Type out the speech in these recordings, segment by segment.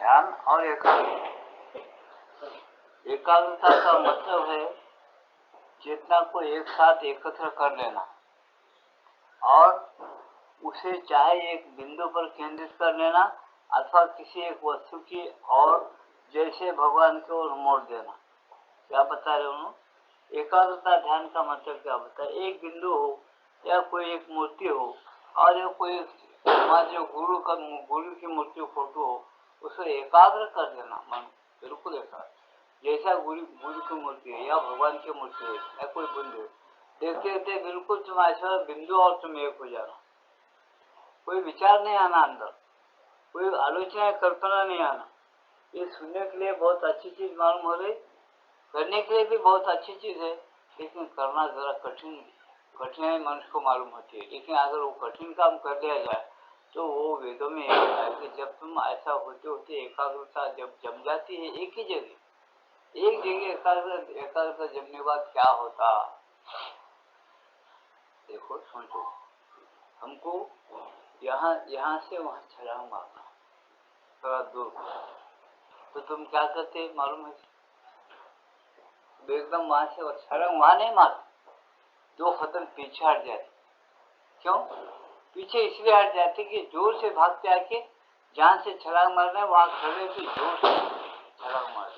ध्यान और एकाग्रता। एकाग्रता का मतलब है चेतना को एक साथ एकत्र कर लेना और उसे चाहे एक बिंदु पर केंद्रित कर लेना अथवा किसी एक वस्तु की और जैसे भगवान की ओर मोड़ देना। क्या बता रहे हो? एकाग्रता ध्यान का मतलब क्या होता है? एक बिंदु हो या कोई एक मूर्ति हो और या कोई हमारे जो गुरु की मूर्ति फोटो हो, उसे एकाग्र कर देना, मन बिल्कुल एकाग्र। जैसा गुरु की मूर्ति है या भगवान की मूर्ति है या कोई बिंदु है, देखते देखते बिल्कुल तुम ऐसा बिंदु और तुम एक हो जाना। कोई विचार नहीं आना अंदर, कोई आलोचना कल्पना नहीं आना। ये सुनने के लिए बहुत अच्छी चीज मालूम हो रही, करने के लिए भी बहुत अच्छी चीज है, लेकिन करना जरा कठिनाई मनुष्य को मालूम होती है। लेकिन अगर वो कठिन काम कर लिया जाए तो वो वेदों में है कि जब तुम ऐसा होते होते एकाग्रता जब जम जाती है एक जगह एकाग्रता जमने के बाद क्या होता, देखो सोचो। हमको यहाँ से वहां छलांग मारना थोड़ा दूर, तो तुम क्या करते मालूम है? एकदम वहां से छलांग वहां नहीं मारते, 2 कदम पीछे हट जाते। क्यों पीछे? इसलिए हट जाते कि जोर से भागते आके जहां से छलांग मारना है वहां खड़े से जोर से छलांग मार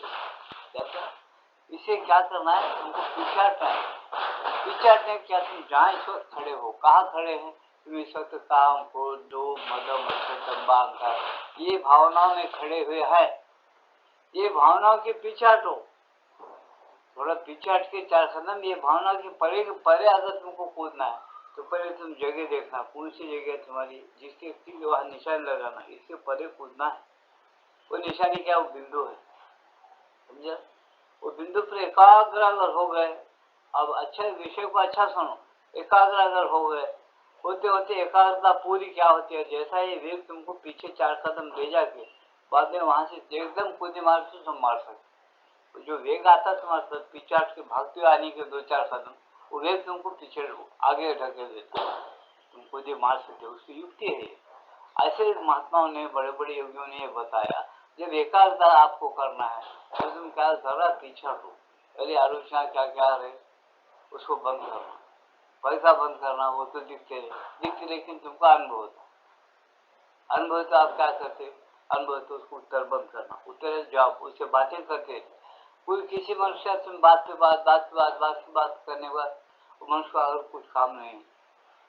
देते। इसे क्या करना है? तुमको पीछे हटना है। पीछे हटने क्या? तुम जहाँ इस वक्त खड़े हो, कहाँ खड़े हैं तुम इस वक्त? काम, क्रोध, लोभ, मद, मत्सर, दंभ, अहंकार, ये भावनाओं में खड़े हुए हैं। ये भावनाओं के पीछे हटो, थोड़ा पीछे हट के 4 कदम। ये भावना के परे अगर तुमको कूदना है तो पहले तुम जगह देखना, कौन सी जगह तुम्हारी जिसके वहां निशान लगाना, इसके परे कूदना है। वो निशानी क्या? वो बिंदु है, समझा? वो बिंदु पर एकाग्र अगर हो गए, अब अच्छा विषय को अच्छा सुनो, एकाग्र अगर हो गए, होते होते एकाग्रता पूरी क्या होती है? जैसा ये वेग तुमको पीछे 4 कदम ले जाके बाद में वहां से एकदम कूदे मार से तुम मार सकते। जो वेग आता तुम्हारे पीछे हट के भागते हुए आने के 2-4 कदम, वो वेग तुमको पीछे आगे ढकेल देता, तुम कूदे मार सकते। उसकी युक्ति है। ऐसे महात्माओं ने, बड़े बड़े योगियों ने बताया, जब एकाग्रता आपको करना है तो तुम क्या जरा पीछे हटो, पहले आलोचना क्या क्या रहे उसको बंद करना। पैसा बंद करना, वो तो दिखते लेकिन तुमको अनुभव तो आप क्या करते? अनुभव तो उसको उत्तर बंद करना, उत्तर जवाब, उससे बातें करते। कोई किसी मनुष्य तुम बात पे बात करने के बाद मनुष्य का अगर कुछ काम नहीं,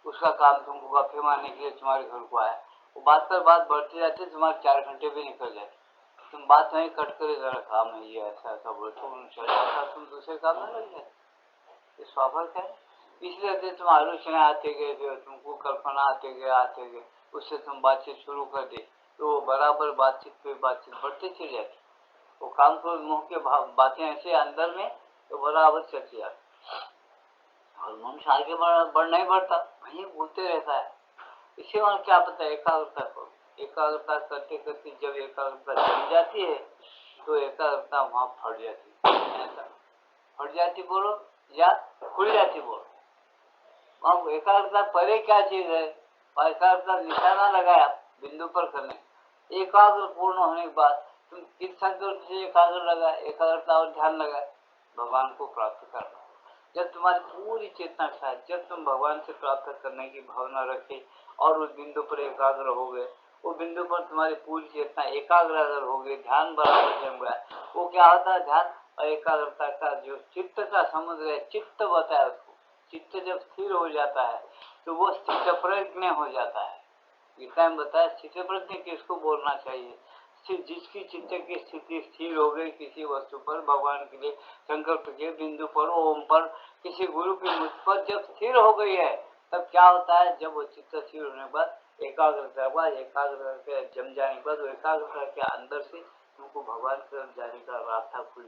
उसका काम तुमको गप्पे मारने के लिए तुम्हारे घर को आया, वो बात पर बात बढ़ते जाते, तुम्हारे 4 घंटे भी निकल जाते। तुम बात नहीं कट करे, जरा काम है ये ऐसा बोले तो तुम दूसरे काम में लग जाए। ये स्वाभाविक है। इसलिए तुम आलोचना आते गए, तुमको कल्पना आते गए, उससे तुम बातचीत शुरू कर दे तो बराबर बातचीत बढ़ते चले जाते। वो काम को मुंह के बातें ऐसे अंदर में तो बराबर चलती जाती और मनुष्य आगे बढ़ नहीं बढ़ता, वहीं भूलते रहता है। इसी में क्या पता एकाग्रता को, एकाग्रता करते करते जब एकाग्रता जम जाती है तो एकाग्रता वहां फट जाती, फट जाती बोलो या खुल जाती बोलो। वहां एकाग्रता परे क्या चीज है? एकाग्रता निशाना लगाया बिंदु पर करने, एकाग्र पूर्ण होने के बाद तुम किस संकल्प से एकाग्र लगाए, एकाग्रता और ध्यान लगाए? भगवान को प्राप्त करना। जब तुम्हारी पूरी चेतना है, जब तुम भगवान से प्राप्त करने की भावना रखे और उस बिंदु पर एकाग्र हो गए, वो बिंदु पर तुम्हारी पूरी चेतना एकाग्र अगर हो गई, ध्यान बराबर जम गया, वो क्या होता है? ध्यान और एकाग्रता का जो चित्त का समुद्र है, चित्त बताया उसको। चित्त जब स्थिर हो जाता है तो वो स्थित प्रज्ञ हो जाता है। गीता में बताया स्थित प्रज्ञ किसको बोलना चाहिए? जिसकी चित्त की स्थिति स्थिर हो गई किसी वस्तु पर, भगवान के लिए संकल्प के बिंदु पर, ओम पर, किसी गुरु की मुझ पर जब स्थिर हो गई है, तब क्या होता है? जब वो चित्त स्थिर होने के बाद एकाग्रता के जम जाने के बाद एकाग्रता के अंदर से तुमको भगवान की तरफ जाने का रास्ता खुल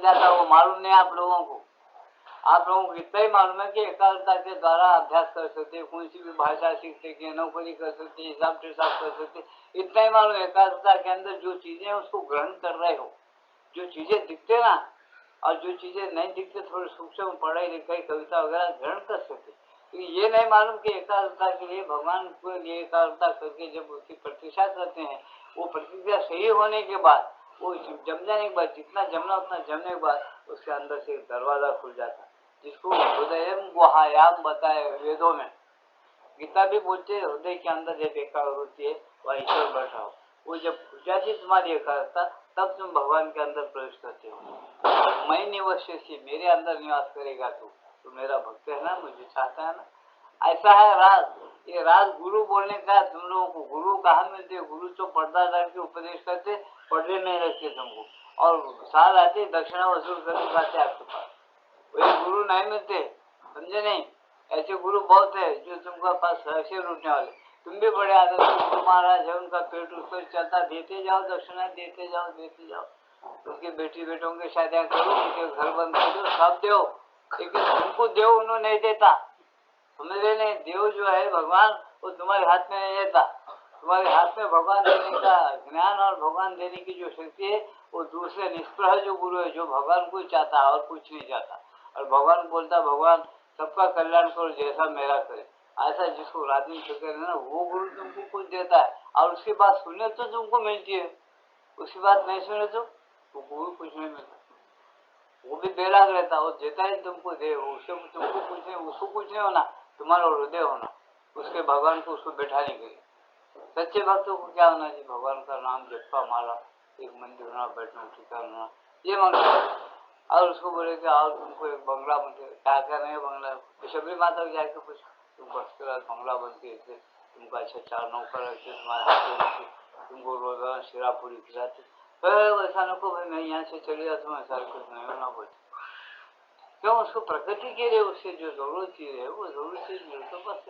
जाता। वो मालूम नहीं आप लोगों को। आप लोगों को इतना ही मालूम है कि एकाग्रता के द्वारा अभ्यास कर सकते, कोई सी भी भाषा सीख सकते, नौकरी कर सकते, हिसाब टिसाब कर सकते, इतना ही मालूम। एकाग्रता के अंदर जो चीजें हैं उसको ग्रहण कर रहे हो, जो चीजें दिखते ना और जो चीजें नहीं दिखते, थोड़ी सूक्ष्म पढ़ाई लिखाई कविता वगैरह ग्रहण कर सकते, ये नहीं मालूम कि एकाग्रता के लिए भगवान को ये एकाग्रता करके जब उसकी प्रतीक्षा करते हैं, वो प्रतीक्षा सही होने के बाद, वो जम जाने के बाद, जितना जमना उतना जमने के बाद उसके अंदर से एक दरवाजा खुल जाता, जिसको हृदय गुहायाम बताए वेदों में। गीता भी बोलते हैं हृदय के अंदर जब एकाग्र होती है वह ईश्वर बैठा हो, वो जब खुल जाती है तुम्हारी एकाग्रता, तब तुम भगवान के अंदर प्रवेश करते हो। मैं निवश्यसी, मेरे अंदर निवास करेगा तू मेरा भक्त है ना, मुझे चाहता है ना। ऐसा है राज। ये राज गुरु बोलने का, तुम लोगों को गुरु कहाँ मिलते? गुरु तो पर्दा डाल के उपदेश करते, पढ़ने नहीं रखते तुमको, और साल आते दक्षिणा वसूल करने आते आपके पास। वही गुरु नहीं मिलते, समझे नहीं? ऐसे गुरु बहुत है जो तुमको पास ऐसे लूटने वाले। तुम भी बड़े आदर से गुरु महाराज है, उनका पेट उस पर चलता, देते जाओ दक्षिणा, देते जाओ देते जाओ। उनकी बेटी बेटों की शादियां करो, उनके घर बंद कर दो, सब दो, लेकिन तुमको देव उन्होंने नहीं देता। समझ रहे नहीं? देव जो है भगवान, वो तुम्हारे हाथ में नहीं रहता। तुम्हारे हाथ में भगवान देने का ज्ञान और भगवान देने की जो शक्ति है, वो दूसरे निष्प्रह जो गुरु है, जो भगवान को चाहता है और कुछ नहीं चाहता, और भगवान बोलता भगवान सबका कल्याण करो जैसा मेरा करे, ऐसा जिसको राजन शक्कर है ना, वो गुरु तुमको कुछ देता है, और उसकी बात सुने तो तुमको मिलती है, उसकी बात नहीं सुने तो गुरु कुछ नहीं मिलता। वो भी बेलाग रहता, वो देता है तुमको दे, उससे तुमको कुछ नहीं, उसको कुछ नहीं होना, तुम्हारा हृदय होना उसके भगवान को, उसको बैठाने के लिए। सच्चे भक्तों को क्या होना चाहिए? भगवान का नाम जपा माला, एक मंदिर होना, बैठना ठिकाना होना, ये मांगता। और उसको बोले कि और तुमको एक बंगला बनते, क्या क्या नहीं बंगला, शबरी माता को जाके पूछा, तुम बस्तर बंगला बनते थे, तुमको अच्छा 4 नौकर रखते, तुम्हारे तुमको रोजाना शिरा पूरी खिलाते, वैसा नको भाई, मैं यहाँ से चले जाता हूँ, ऐसा कुछ नहीं होना बोलते। क्यों? उसको प्रकृति के लिए उससे जो जरूरत चीज है वो जरूरत चीज मिले तो बस,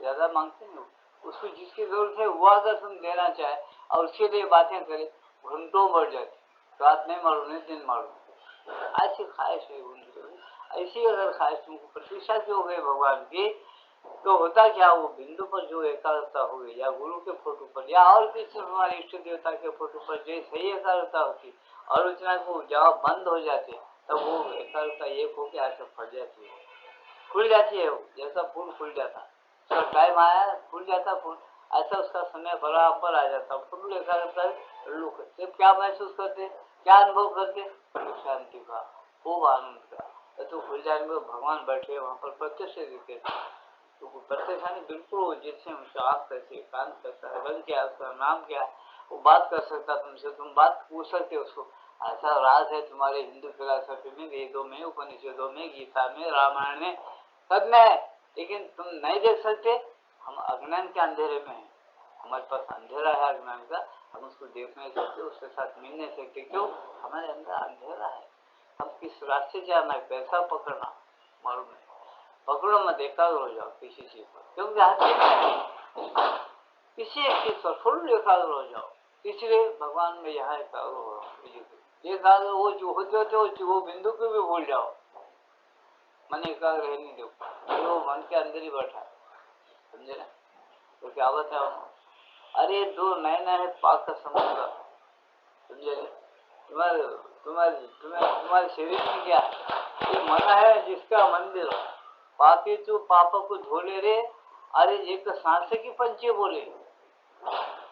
ज्यादा मांगते नहीं। उसको जिसकी जरूरत है वो अगर तुम देना चाहे और उसके लिए बातें करे, घंटों बढ़ जाती, रात नहीं मालूम नहीं दिन मालूम, ऐसी ख्वाहिश है उनकी। ऐसी अगर ख्वाहिश तुमको प्रतीक्षा की हो गई भगवान की, तो होता क्या, वो बिंदु पर जो एकाग्रता हो गई, या गुरु के फोटो पर या और किसी हमारे इष्ट देवता के फोटो पर जैसे ही एकाग्रता होती, आलोचना को जवाब बंद हो जाते, तब वो एकाग्रता एक होकर ऐसे फट जाती है, खुल जाती है, वो जैसा फूल खुल जाता, उसका टाइम आया खुल जाता फूल, ऐसा उसका समय बराबर आ जाता, फूल एकाग्रता लोग क्या महसूस करते, क्या अनुभव करते? शांति का, खूब आनंद का। तो खुल जाने में भगवान बैठे वहां पर प्रत्यक्ष दिखते, तो प्रत्यक्ष बिल्कुल जिससे उसका आँख कैसे कान कैसा है, रंग क्या, उसका नाम क्या, वो बात कर सकता तुमसे, तुम बात पूछ सकते उसको। ऐसा राज है तुम्हारे हिंदू फिलॉसफी में, वेदों में, उपनिषदों में, गीता में, रामायण में, सब में है, लेकिन तुम नहीं देख सकते। हम अज्ञान के अंधेरे में हैं, हमारे पास अंधेरा है अज्ञान का, हम उसको देख नहीं सकते, उसके साथ मिल नहीं सकते। क्यों? हमारे अंदर अंधेरा है। हम किस रास्ते जाना है, पैसा पकड़ना मालूम नहीं, पकड़ो मत, एकाग्र हो जाओ किसी चीज पर, क्योंकि किसी एक चीज पर फुल एकाग्र हो जाओ, इसलिए भगवान में यहाँ एकाग्र हो, एकाग्र वो जो होते वो बिंदु को भी भूल जाओ, मन एकाग्र है नहीं, देखो वो मन के अंदर ही बैठा है, समझे ना? तो क्या बताओ, अरे दो नैना है पाक का समुद्र, समझे? तुम्हारे तुम्हारे तुम्हारे शरीर में क्या है? ये मन है जिसका मंदिर, पापी तू पाप को धो ले रे, अरे एक सांस की पंचे बोले,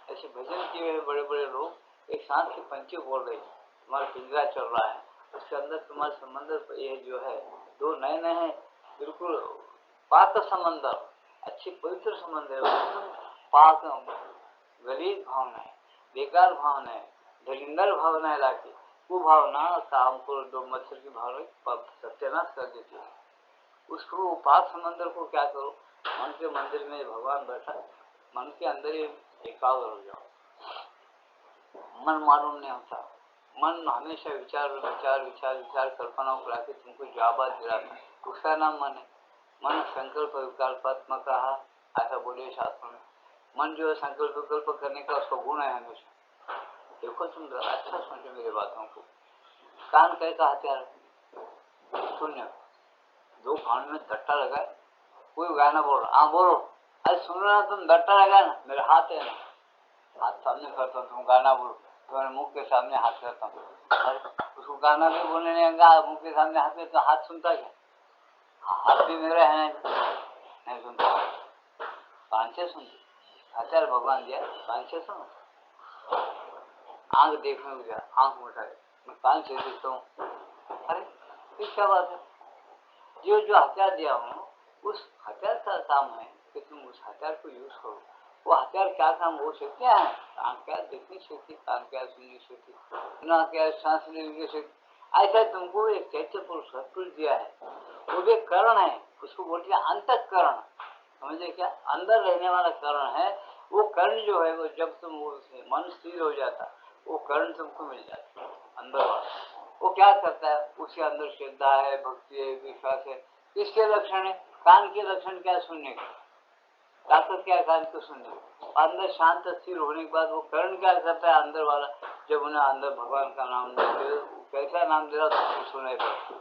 ऐसे भजन किए हुए बड़े बड़े लोग, एक सांस के पंचे बोल रहे, तुम्हारा पिंजरा चल रहा है, उसके अंदर तुम्हारा समंदर ये जो है, दो नैने हैं, बिल्कुल पाक समंदर, अच्छी पवित्र समंदर, पाक गलीज भावना है, बेकार भावना है, दलिंदर भावना है, लाके वो भावना काम को दो मच्छर की भावना सत्यानाश कर देती है। उसको पाक समंदर को क्या करो, मन के मंदिर में भगवान बैठा, मन के अंदर ही एकाग्र हो जाओ। मन मालूम नहीं होता, मन हमेशा विचार विचार विचार विचार कल्पनाओं को लाके तुमको जवाब दिलाता, उसका नाम मन है। मन संकल्प विकल्पात्मक रहा, ऐसा बोलिए शास्त्र में। मन जो है संकल्प विकल्प करने का उसका गुण है हमेशा। देखो तुम अच्छा समझो मेरी बातों को, कान कैसा हथियार, शून्य, दो कान में दट्टा लगा, कोई गाना बोल रहा, हाँ बोलो, अरे सुन रहा तुम, दट्टा लगा ना, मेरा हाथ है ना, हाथ सामने करता हूँ, तुम गाना बोलो, तुम्हारे मुंह के सामने हाथ करता हूँ, अरे उसको गाना भी बोलने नहीं आएगा, मुंह के सामने हाथ करता, हाथ सुनता क्या? हाथ भी मेरा है, नहीं सुनते, कान से सुनते। हथियार भगवान दिया, कान से सुनो। आंख देखने को गया, आंख उठा है, मैं कान से देखता हूँ। अरे ये क्या बात है? जो जो हथियार दिया हूँ उस हथियार का काम है कि तुम उस हथियार को यूज करो। वो हथियार क्या काम, वो शक्तियाँ है। आंख क्या देखनी शक्ति, कान क्या सुननी शक्ति, नाक क्या सांस लेने की शक्ति। ऐसा तुमको एक चैत्य पुरुष सत्पुरुष दिया है, वो भी करण है, उसको बोलते हैं अंतःकरण। समझे क्या? अंदर रहने वाला करण है। वो कर्ण जो है वो जब तुम वो मन स्थिर हो जाता, वो कर्ण तुमको मिल जाता अंदर वाला। वो क्या करता है? उसके अंदर श्रद्धा है, भक्ति है, विश्वास है। किसके लक्षण है? कान के लक्षण क्या? सुनने का ताकत क्या है कान को सुनने का। अंदर शांत स्थिर होने के बाद वो कर्ण क्या करता है अंदर वाला? जब उन्हें अंदर भगवान का नाम लेते, कैसा नाम दे रहा तुमको सुनाई पड़ता।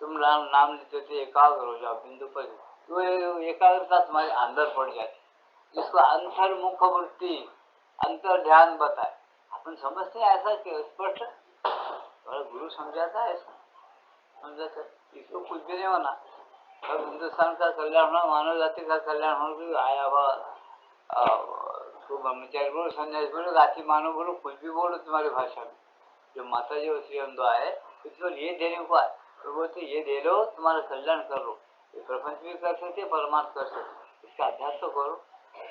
तुम नाम लेते थे, एकाग्र हो जाओ बिंदु पर, तो एकाग्रता तुम्हारे अंदर पड़ जाती। इसको अंतर्मुख वृत्ति, अंतर ध्यान बताए। अपन समझते हैं ऐसा स्पष्ट, और गुरु समझाता है ऐसा, समझाता है। इसको कुछ भी नहीं होना। अब हिंदुस्तान का कल्याण होना, मानव जाति का कल्याण होना, आया हुआ ब्रह्मचारी बोलो, संन्यास बोलो, गाती मानो बोलो, कुछ भी बोलो तुम्हारी भाषा में। जो माता जी और श्री हम आए इसको ये देने को आए, तो बोलते ये दे लो, तुम्हारा कल्याण कर लो। ये प्रपंच भी कर सकते, परमात्मा कर सकते। इसका अभ्यास तो करो।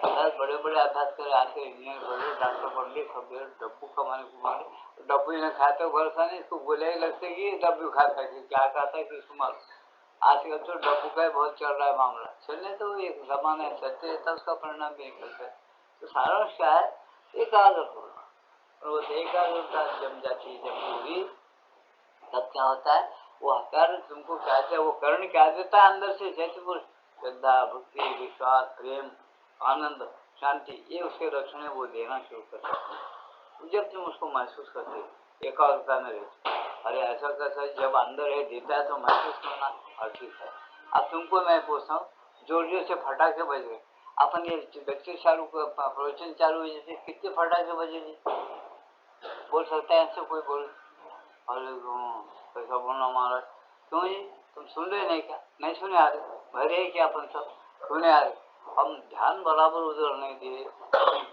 अभ्यास बड़े बड़े अभ्यास करे, आके इंजीनियर बन लो, डॉक्टर बन ले, सब डब्बू कमाने को मारे। डब्बू ने खाता है भरोसा नहीं, इसको बोले ही लगते कि डब्बू खाता है, क्या खाता है किसको मालूम। आजकल तो डब्बू का बहुत चल रहा है मामला। चलने तो एक जमाना है, चलते रहता उसका परिणाम भी निकलता है। तो सारा क्या है? एकाग्र होना। और वो एकाग्रता जम जाती है, जब पूरी, तब क्या होता है? वो हथियार तुमको क्या है? वो कर्ण क्या देता है अंदर से? जैसे वो श्रद्धा, भक्ति, विश्वास, प्रेम, आनंद, शांति, ये उसके लक्षण है, वो देना शुरू करता है। जब तुम उसको महसूस करते, एकाग्रता में रहते, अरे ऐसा कैसा जब अंदर है देता है तो महसूस करना, और ठीक है। अब तुमको मैं पूछता हूँ, जोर जोर से फटाके बज गए, अपन ये बच्चे चालू प्रवचन चालू हुए, जैसे कितने फटाके बजेंगे? बोल सकता है ऐसे कोई? बोल, अरे कैसा बोलना महाराज, क्यों जी? तुम सुन रहे नहीं क्या? नहीं सुने आ रहे, भरे क्या अपन सब सुने आ रहे। हम ध्यान बराबर उधर नहीं दिए,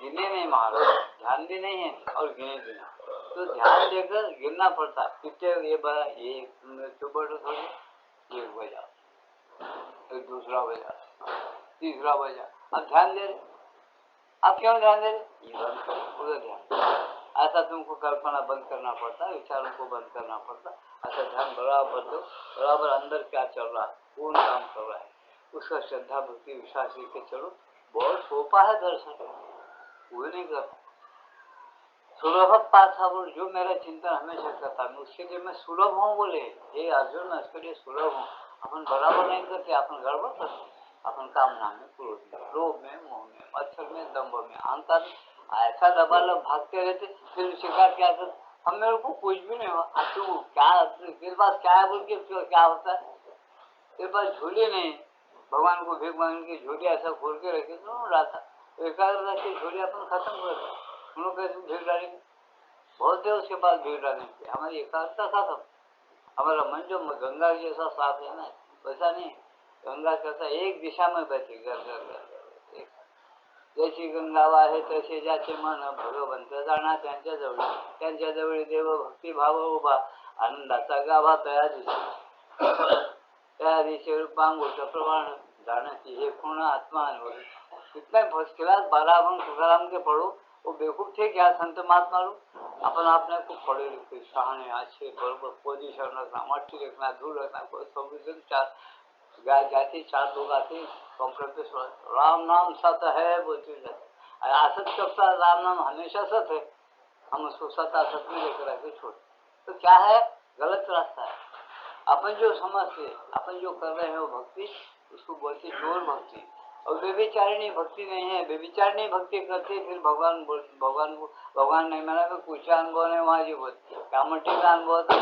गिने नहीं महाराज, ध्यान भी नहीं है और गिने भी नहीं। तो ध्यान देकर गिनना पड़ता, कितने ये बड़ा, ये चुप बैठो थोड़ी, एक बजा, फिर दूसरा बजा, तीसरा बजा, अब ध्यान दे रहे। अब क्यों ध्यान दे रहे? ये बंद करो, उधर ध्यान। ऐसा तुमको कल्पना बंद करना पड़ता, विचारों को बंद करना पड़ता। ऐसा ध्यान बराबर दो, बराबर अंदर क्या चल रहा है, कौन काम कर रहा है, उसका श्रद्धा भक्ति विश्वास लेके चलो। बहुत सोपा है दर्शन, कोई नहीं करता। सुलभ पाथा बोल, जो मेरा चिंतन हमेशा करता है उसके लिए मैं सुलभ हूँ बोले, ये अर्जुन मैं इसके लिए सुलभ हूँ। अपन बराबर नहीं करते, अपन गड़बड़ करते, अपन कामना में, क्रोध में, लोभ में, मोह में, मत्सर में, दंभ में, अहंकार में ऐसा दबालब भागते रहते। फिर शिकार क्या कर, हम मेरे को कुछ भी नहीं हुआ, तू क्या तेरे पास क्या है बोल के क्या होता है? तेरे पास झोली नहीं, भगवान को भीख मांगने की झोली ऐसा खोल के रखे तो रहा था, एकाग्रता की झोली अपन खत्म कर रहे, हम लोग कैसे भीड़ डालेंगे? बहुत देर उसके पास भीड़ डालने की हमारी एकाग्रता खत्म। हमारा मन जो गंगा जैसा साफ है ना, वैसा नहीं। गंगा कैसा एक दिशा में बहती, घर घर घर, जैसी गंगा वाहे तसे ज्याचे मन, भगवंत जाणा त्यांच्या जवळी, त्यांच्या जवळी देव भक्ती भाव उभा, आनंदाचा गाभा तया दिसे, त्या दिशे रूपांगोच प्रमाण, जाणती हे पूर्ण आत्मा अनुभव। इतना फर्स्ट क्लास 12 हम तुकाराम के पढ़ो, वो बेवकूफ थे क्या संत महात्मा लोग? अपन अपने को पढ़े लिखे सहाने अच्छे बरबर पोजिशन रखना, मट्टी रखना, धूल रखना, कोई सब चार गाय जाती, चार लोग आते कंप्यूटर पे, राम नाम सत है बोलते जाते। असत करता राम नाम हमेशा सत है, हम उसको सत असत में लेकर आके छोड़, तो क्या है? गलत रास्ता है। अपन जो समझते, अपन जो कर रहे हैं वो भक्ति, उसको बोलते चोर भक्ति। और बेविचारिणी भक्ति नहीं है, बेविचारिणी भक्ति करते फिर भगवान नहीं माना तो कुछ अनुभव नहीं। वहाँ जी बोलते क्या मट्टी का अनुभव था,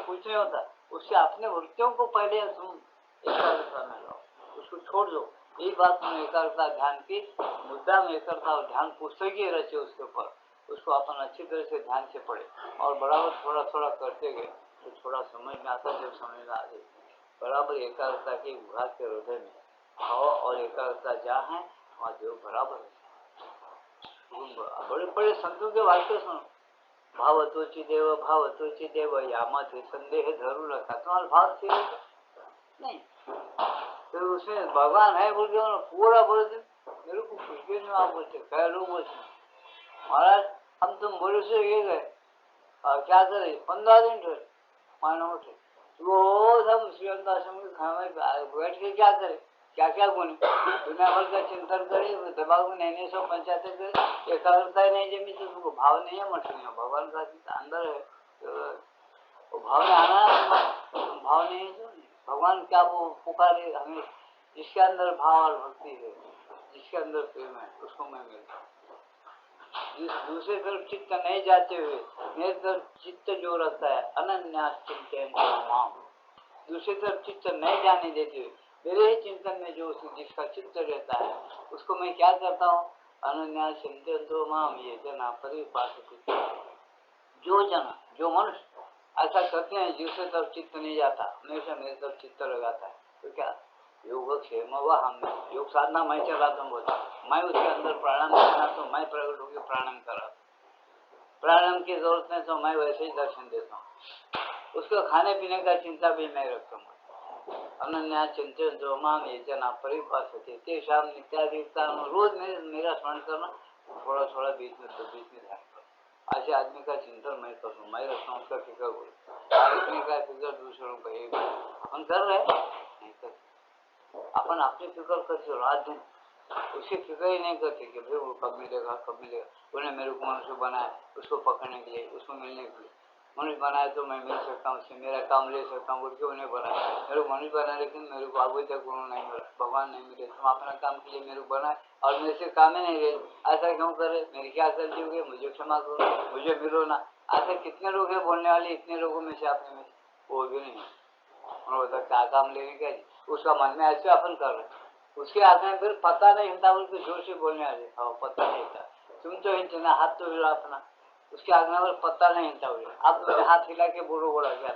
कुछ नहीं होता। उससे अपने वृत्तियों को पहले तुम एकाग्रता में लो, उसको छोड़ दो। यही बात में एकाग्रता ध्यान की मुद्दा में एकाग्रता और ध्यान पुस्तक ही रचे उसके ऊपर, उसको अपन अच्छी तरह से ध्यान से पढ़े और बराबर थोड़ा थोड़ा करते गए तो थोड़ा समझ में आता। जब समझ में आ गई बराबर एकाग्रता के विभाग के हृदय में भाव और एकाग्रता जहाँ है वहाँ देव बराबर है। बड़े बड़े संतों के वाक्य सुनो, भावतोचि देव यामते संदेह धरू रखा, तुम्हारा भाव से नहीं, फिर उसमें भगवान है बोल के पूरा बोल दे, मेरे को कुछ भी नहीं। आप बोलते कह लोग बोलते महाराज हम तुम बोले से ये गए और क्या करे, 15 दिन रहे मानो उठे, वो सब श्रीअंताश्रम के खाने में बैठ के क्या करे, क्या क्या गुण दुनिया भर का चिंतन करे, दिमाग में नए नए सब पंचायतें करे, एकाग्रता ही नहीं जमी तो उसको भाव नहीं है, मट नहीं है, भगवान का अंदर है वो भाव में आना है, भाव नहीं है तो भगवान क्या वो पुकारे हमें, जिसके अंदर भाव और भक्ति है, जिसके अंदर प्रेम है उसको मैं मिलता हूँ। जिस दूसरे तरफ चित्त नहीं जाते हुए मेरे तरफ चित्त जो रहता है अनन्यास चिंतन माम, दूसरी तरफ चित्त नहीं जाने देते हुए मेरे ही चिंतन में जो जिसका चित्त रहता है उसको मैं क्या करता हूँ, अनन्यास चिंतन तो माम ये जना परिपाषित, जो जना जो मनुष्य ऐसा करते हैं दूसरे तरफ चित्त नहीं जाता, हमेशा मेरे तरफ चित्त लगाता है, तो क्या योग क्षेम व हम योग साधना मैं चलाता हूँ, बोलता मैं उसके अंदर प्राणायाम करना तो मैं प्रकट होकर प्राणायाम करा, प्राणायाम की जरूरत नहीं तो मैं वैसे ही दर्शन देता हूँ, उसको खाने पीने का चिंता भी मैं रखता हूँ। अनन्या चिंतन जो माम ये जना परिपाषते तेषां नित्याधिकता, रोज मेरा स्मरण करना, थोड़ा थोड़ा बीच में ध्यान करो, ऐसे आदमी का चिंतन मैं करूँ, मैं रखता हूँ, उसका फिक्र बोलूँ का फिक्र दूसरों का अपन कर रहे नहीं कर, अपन अपनी फिक्र करते रात दिन, उसकी फिक्र ही नहीं करते कि भाई वो कब मिलेगा कब मिलेगा, उन्हें मेरे को मनुष्य बनाया उसको पकड़ने के लिए, उसको मिलने के लिए, मनुष्य बनाया तो मैं मिल सकता हूँ उससे, मेरा काम ले सकता हूँ, क्यों नहीं बनाया, मेरे को मनुष्य बना लेकिन मेरे को अभी तक उन्होंने नहीं मिला, भगवान नहीं मिले, तुम अपना काम के लिए मेरे को बनाए और मेरे से काम ही नहीं रहे, ऐसा क्यों करे, मेरी क्या गलती होगी, मुझे क्षमा करो, मुझे मिलो ना, ऐसे कितने लोग हैं बोलने वाले, इतने लोगों में से अपने में वो भी नहीं, उन्होंने क्या काम लेने का, उसका मन में ऐसे अपन कर रहे, उसके हाथ में फिर पता नहीं हिलता, बोल के जोर से बोलने आ जाए, पता नहीं हिलता, तुम तो हिलना हाथ तो हिला अपना, उसके आज्ञा पर पता नहीं हिलता हुआ, आप मेरे हाथ हिला के बोलो बोला गया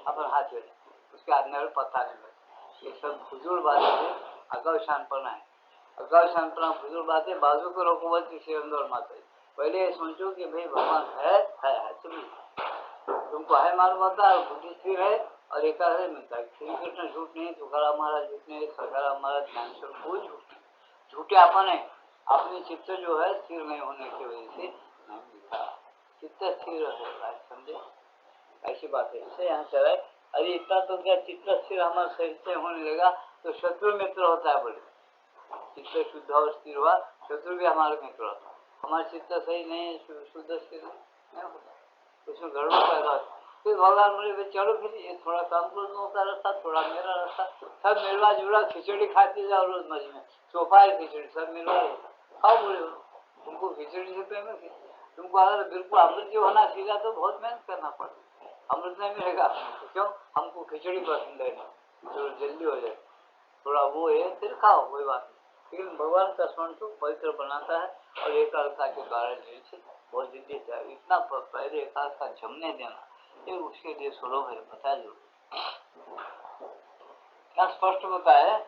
अपन हाथ हिला, उसके आज्ञा पर पता नहीं लगता, ये सब फजूल बात है, अगाव शानपना है, अगाव शानपना फजूल बात है, बाजू को रोको बोलती सिरंदर माता, पहले ये सोचो कि भाई भगवान है तुमको है मालूम होता है, बुद्धि स्थिर है और एकाग्र मिलता है, श्री कृष्ण झूठ नहीं, तुकाराम महाराज झूठ नहीं, सकाराम महाराज ज्ञानेश्वर कोई झूठ नहीं, झूठे अपन है, अपनी चित्त जो है स्थिर नहीं होने की वजह से नहीं मिलता, चित्त स्थिर होता है, समझे, ऐसी बात है, इससे यहाँ चला है, अरे इतना तो क्या चित्त स्थिर हमारे शरीर से होने लगा तो शत्रु मित्र होता है, बोले चित्त शुद्ध और स्थिर हुआ शत्रु भी हमारे मित्र होता है, हमारा चित्त सही नहीं शुद्ध स्थिर नहीं होता, उसमें गड़बड़ पैदा होती, फिर भगवान बोले चलो फिर ये थोड़ा काम करो का रास्ता, थोड़ा मेरा रास्ता, सब मिलवा जुड़ा खिचड़ी खाते जाओ रोज मजे में, सोफा है खिचड़ी सब मिलवा खाओ, बोले तुमको खिचड़ी से प्रेम है, तुमको अगर बिल्कुल अमृत जो होना सीधा तो बहुत मेहनत करना पड़ेगा, अमृत नहीं मिलेगा, क्यों हमको खिचड़ी पसंद है नहीं, तो जल्दी हो जाए, थोड़ा वो है फिर खाओ कोई बात नहीं, लेकिन भगवान का स्मरण तो पवित्र बनाता है, और एकाग्रता के कारण बहुत जिद्दी है, इतना पहले एकाग्रता जमने देना ये उसके लिए सुलभ है, बता दो क्या स्पष्ट बताए,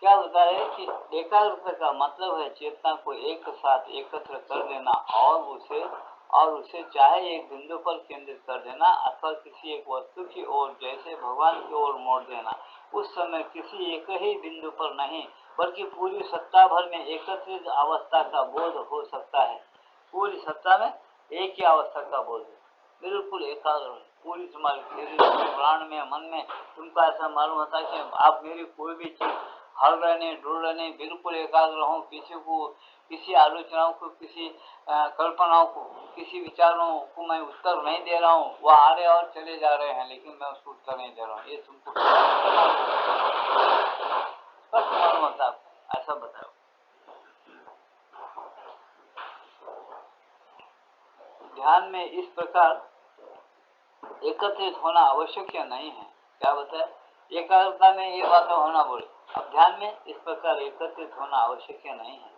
क्या बता रहे कि एकाग्रता का मतलब है चेतना को एक साथ एकत्र कर देना और उसे चाहे एक बिंदु पर केंद्रित कर देना अथवा किसी एक वस्तु की ओर जैसे भगवान की ओर मोड़ देना, उस समय किसी एक ही बिंदु पर नहीं बल्कि पूरी सत्ता भर में एकत्रित अवस्था का बोध हो सकता है, पूरी सत्ता में एक ही अवस्था का बोध, बिल्कुल एकाग्र, पूरी तुम्हारी प्राण में मन में तुमको ऐसा मालूम होता है कि आप मेरी कोई भी चीज हल रहने ढूंढ रहने बिल्कुल एकाग्र हूँ, किसी आलोचनाओं को, किसी कल्पनाओं को, किसी विचारों को मैं उत्तर नहीं दे रहा हूँ, वो आ रहे और चले जा रहे हैं लेकिन मैं उसको उत्तर नहीं दे रहा हूँ, ये तुमको मालूम होता है, ऐसा बताओ। ध्यान में इस प्रकार एकत्रित होना आवश्यक या नहीं है, क्या बताए, एकाग्रता में ये बात होना बोले, अब ध्यान में इस प्रकार एकत्रित होना आवश्यक या नहीं है,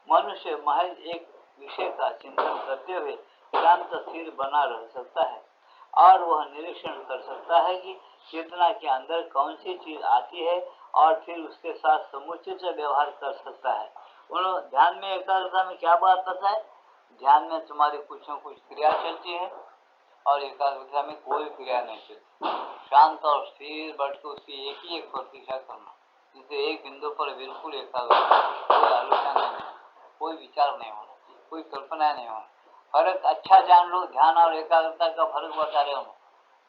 मनुष्य महज एक विषय का चिंतन करते हुए शांत स्थिर बना रह सकता है और वह निरीक्षण कर सकता है कि चेतना के अंदर कौन सी चीज आती है और फिर उसके साथ समुचित से व्यवहार कर सकता है। बोलो ध्यान में एकाग्रता में क्या बात पता है? ध्यान में तुम्हारी कुछ न कुछ क्रिया चलती है और एकाग्रता में कोई क्रिया नहीं चलती। शांत और स्थिर बैठ के उसकी एक ही एक प्रतीक्षा करना, जिससे एक बिंदु पर बिल्कुल एकाग्र, कोई आलोचना नहीं होना, कोई विचार नहीं होना, कोई कल्पना नहीं होना। फर्क अच्छा जान लो, ध्यान और एकाग्रता का फर्क बता रहे हो।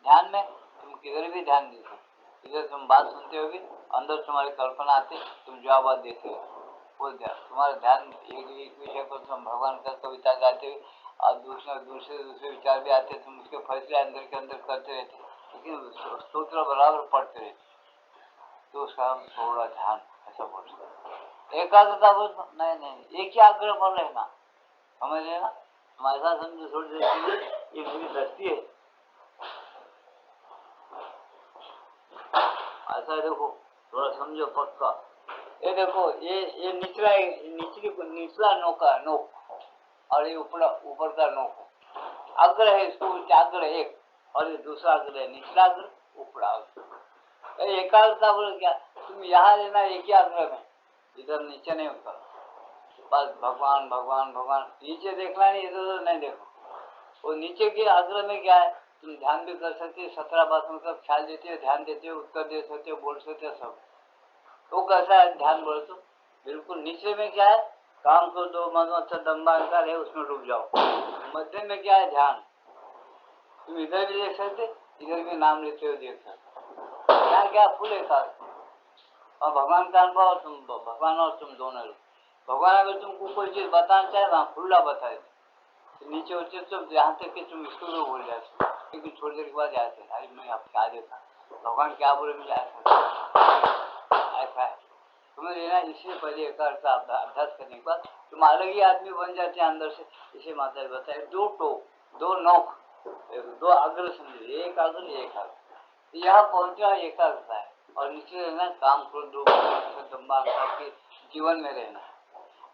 ध्यान में तुम किधर भी ध्यान दे सकते, इधर तुम बात सुनते होगी, अंदर तुम्हारी कल्पना आती, तुम जवाब देते हो, वो तुम्हारा ध्यान एक विषय पर तुम भगवान का कविता गाते हो और दूसरे विचार भी आते, तुम उसके फैसले अंदर के अंदर करते रहते, लेकिन स्तोत्र बराबर पढ़ते रहते, तो उसका हम थोड़ा ध्यान ऐसा बोल सकते। एकाग्रता बोल नहीं, एक ही आग्रह पर रहना, समझ लेना। तुम ऐसा समझो थोड़ी देर के लिए ये मेरी दृष्टि है, ऐसा देखो, थोड़ा समझो पक्का। ये देखो, ये निचला नोक और ये ऊपर का नोक, अग्र है, इसको अग्र एक, और ये दूसरा अग्र है, निचला अग्र ऊपरा अग्र। एकाग्रता बोले क्या, तुम यहाँ लेना एक ही अग्र में, इधर नीचे नहीं उतर, बस भगवान भगवान भगवान, नीचे देखना नहीं, इधर नहीं देखो। वो नीचे के अग्र में क्या है, तुम ध्यान भी कर सकते हो, 17 बातों का ख्याल देते हो, ध्यान देते हो, उत्तर दे सकते हो, बोल सकते हो सब। वो कैसा है ध्यान बोले तो? बिल्कुल नीचे में क्या है, काम को दो मन अच्छा दम्बाकार है, उसमें डूब जाओ। मध्य में क्या है, ध्यान, तुम इधर भी देख सकते, इधर भी नाम लेते हो देख सकते, यहाँ क्या फुल एकाग्र और भगवान का अनुभव, तुम भगवान और तुम दोनों लोग। भगवान अगर तुमको कोई चीज बताना चाहे वहाँ खुला बताए, नीचे होते तो यहाँ तक कि तुम इसको भी भूल जाते, क्योंकि थोड़ी देर के बाद जाते हैं, अरे मैं अब क्या देता, भगवान क्या बोले मुझे ऐसा है, तुम्हें लेना। इसलिए पहले एकाग्रता अभ्यास करने के बाद तुम अलग ही आदमी बन जाते हैं अंदर से। इसे माता जी बताए, दो टोक, दो नोक, दो अग्र समझिए, एक अग्र एक अग्र, यहाँ पहुंचा एकाग्रता है। और नीचे रहना काम क्रोध के जीवन में रहना,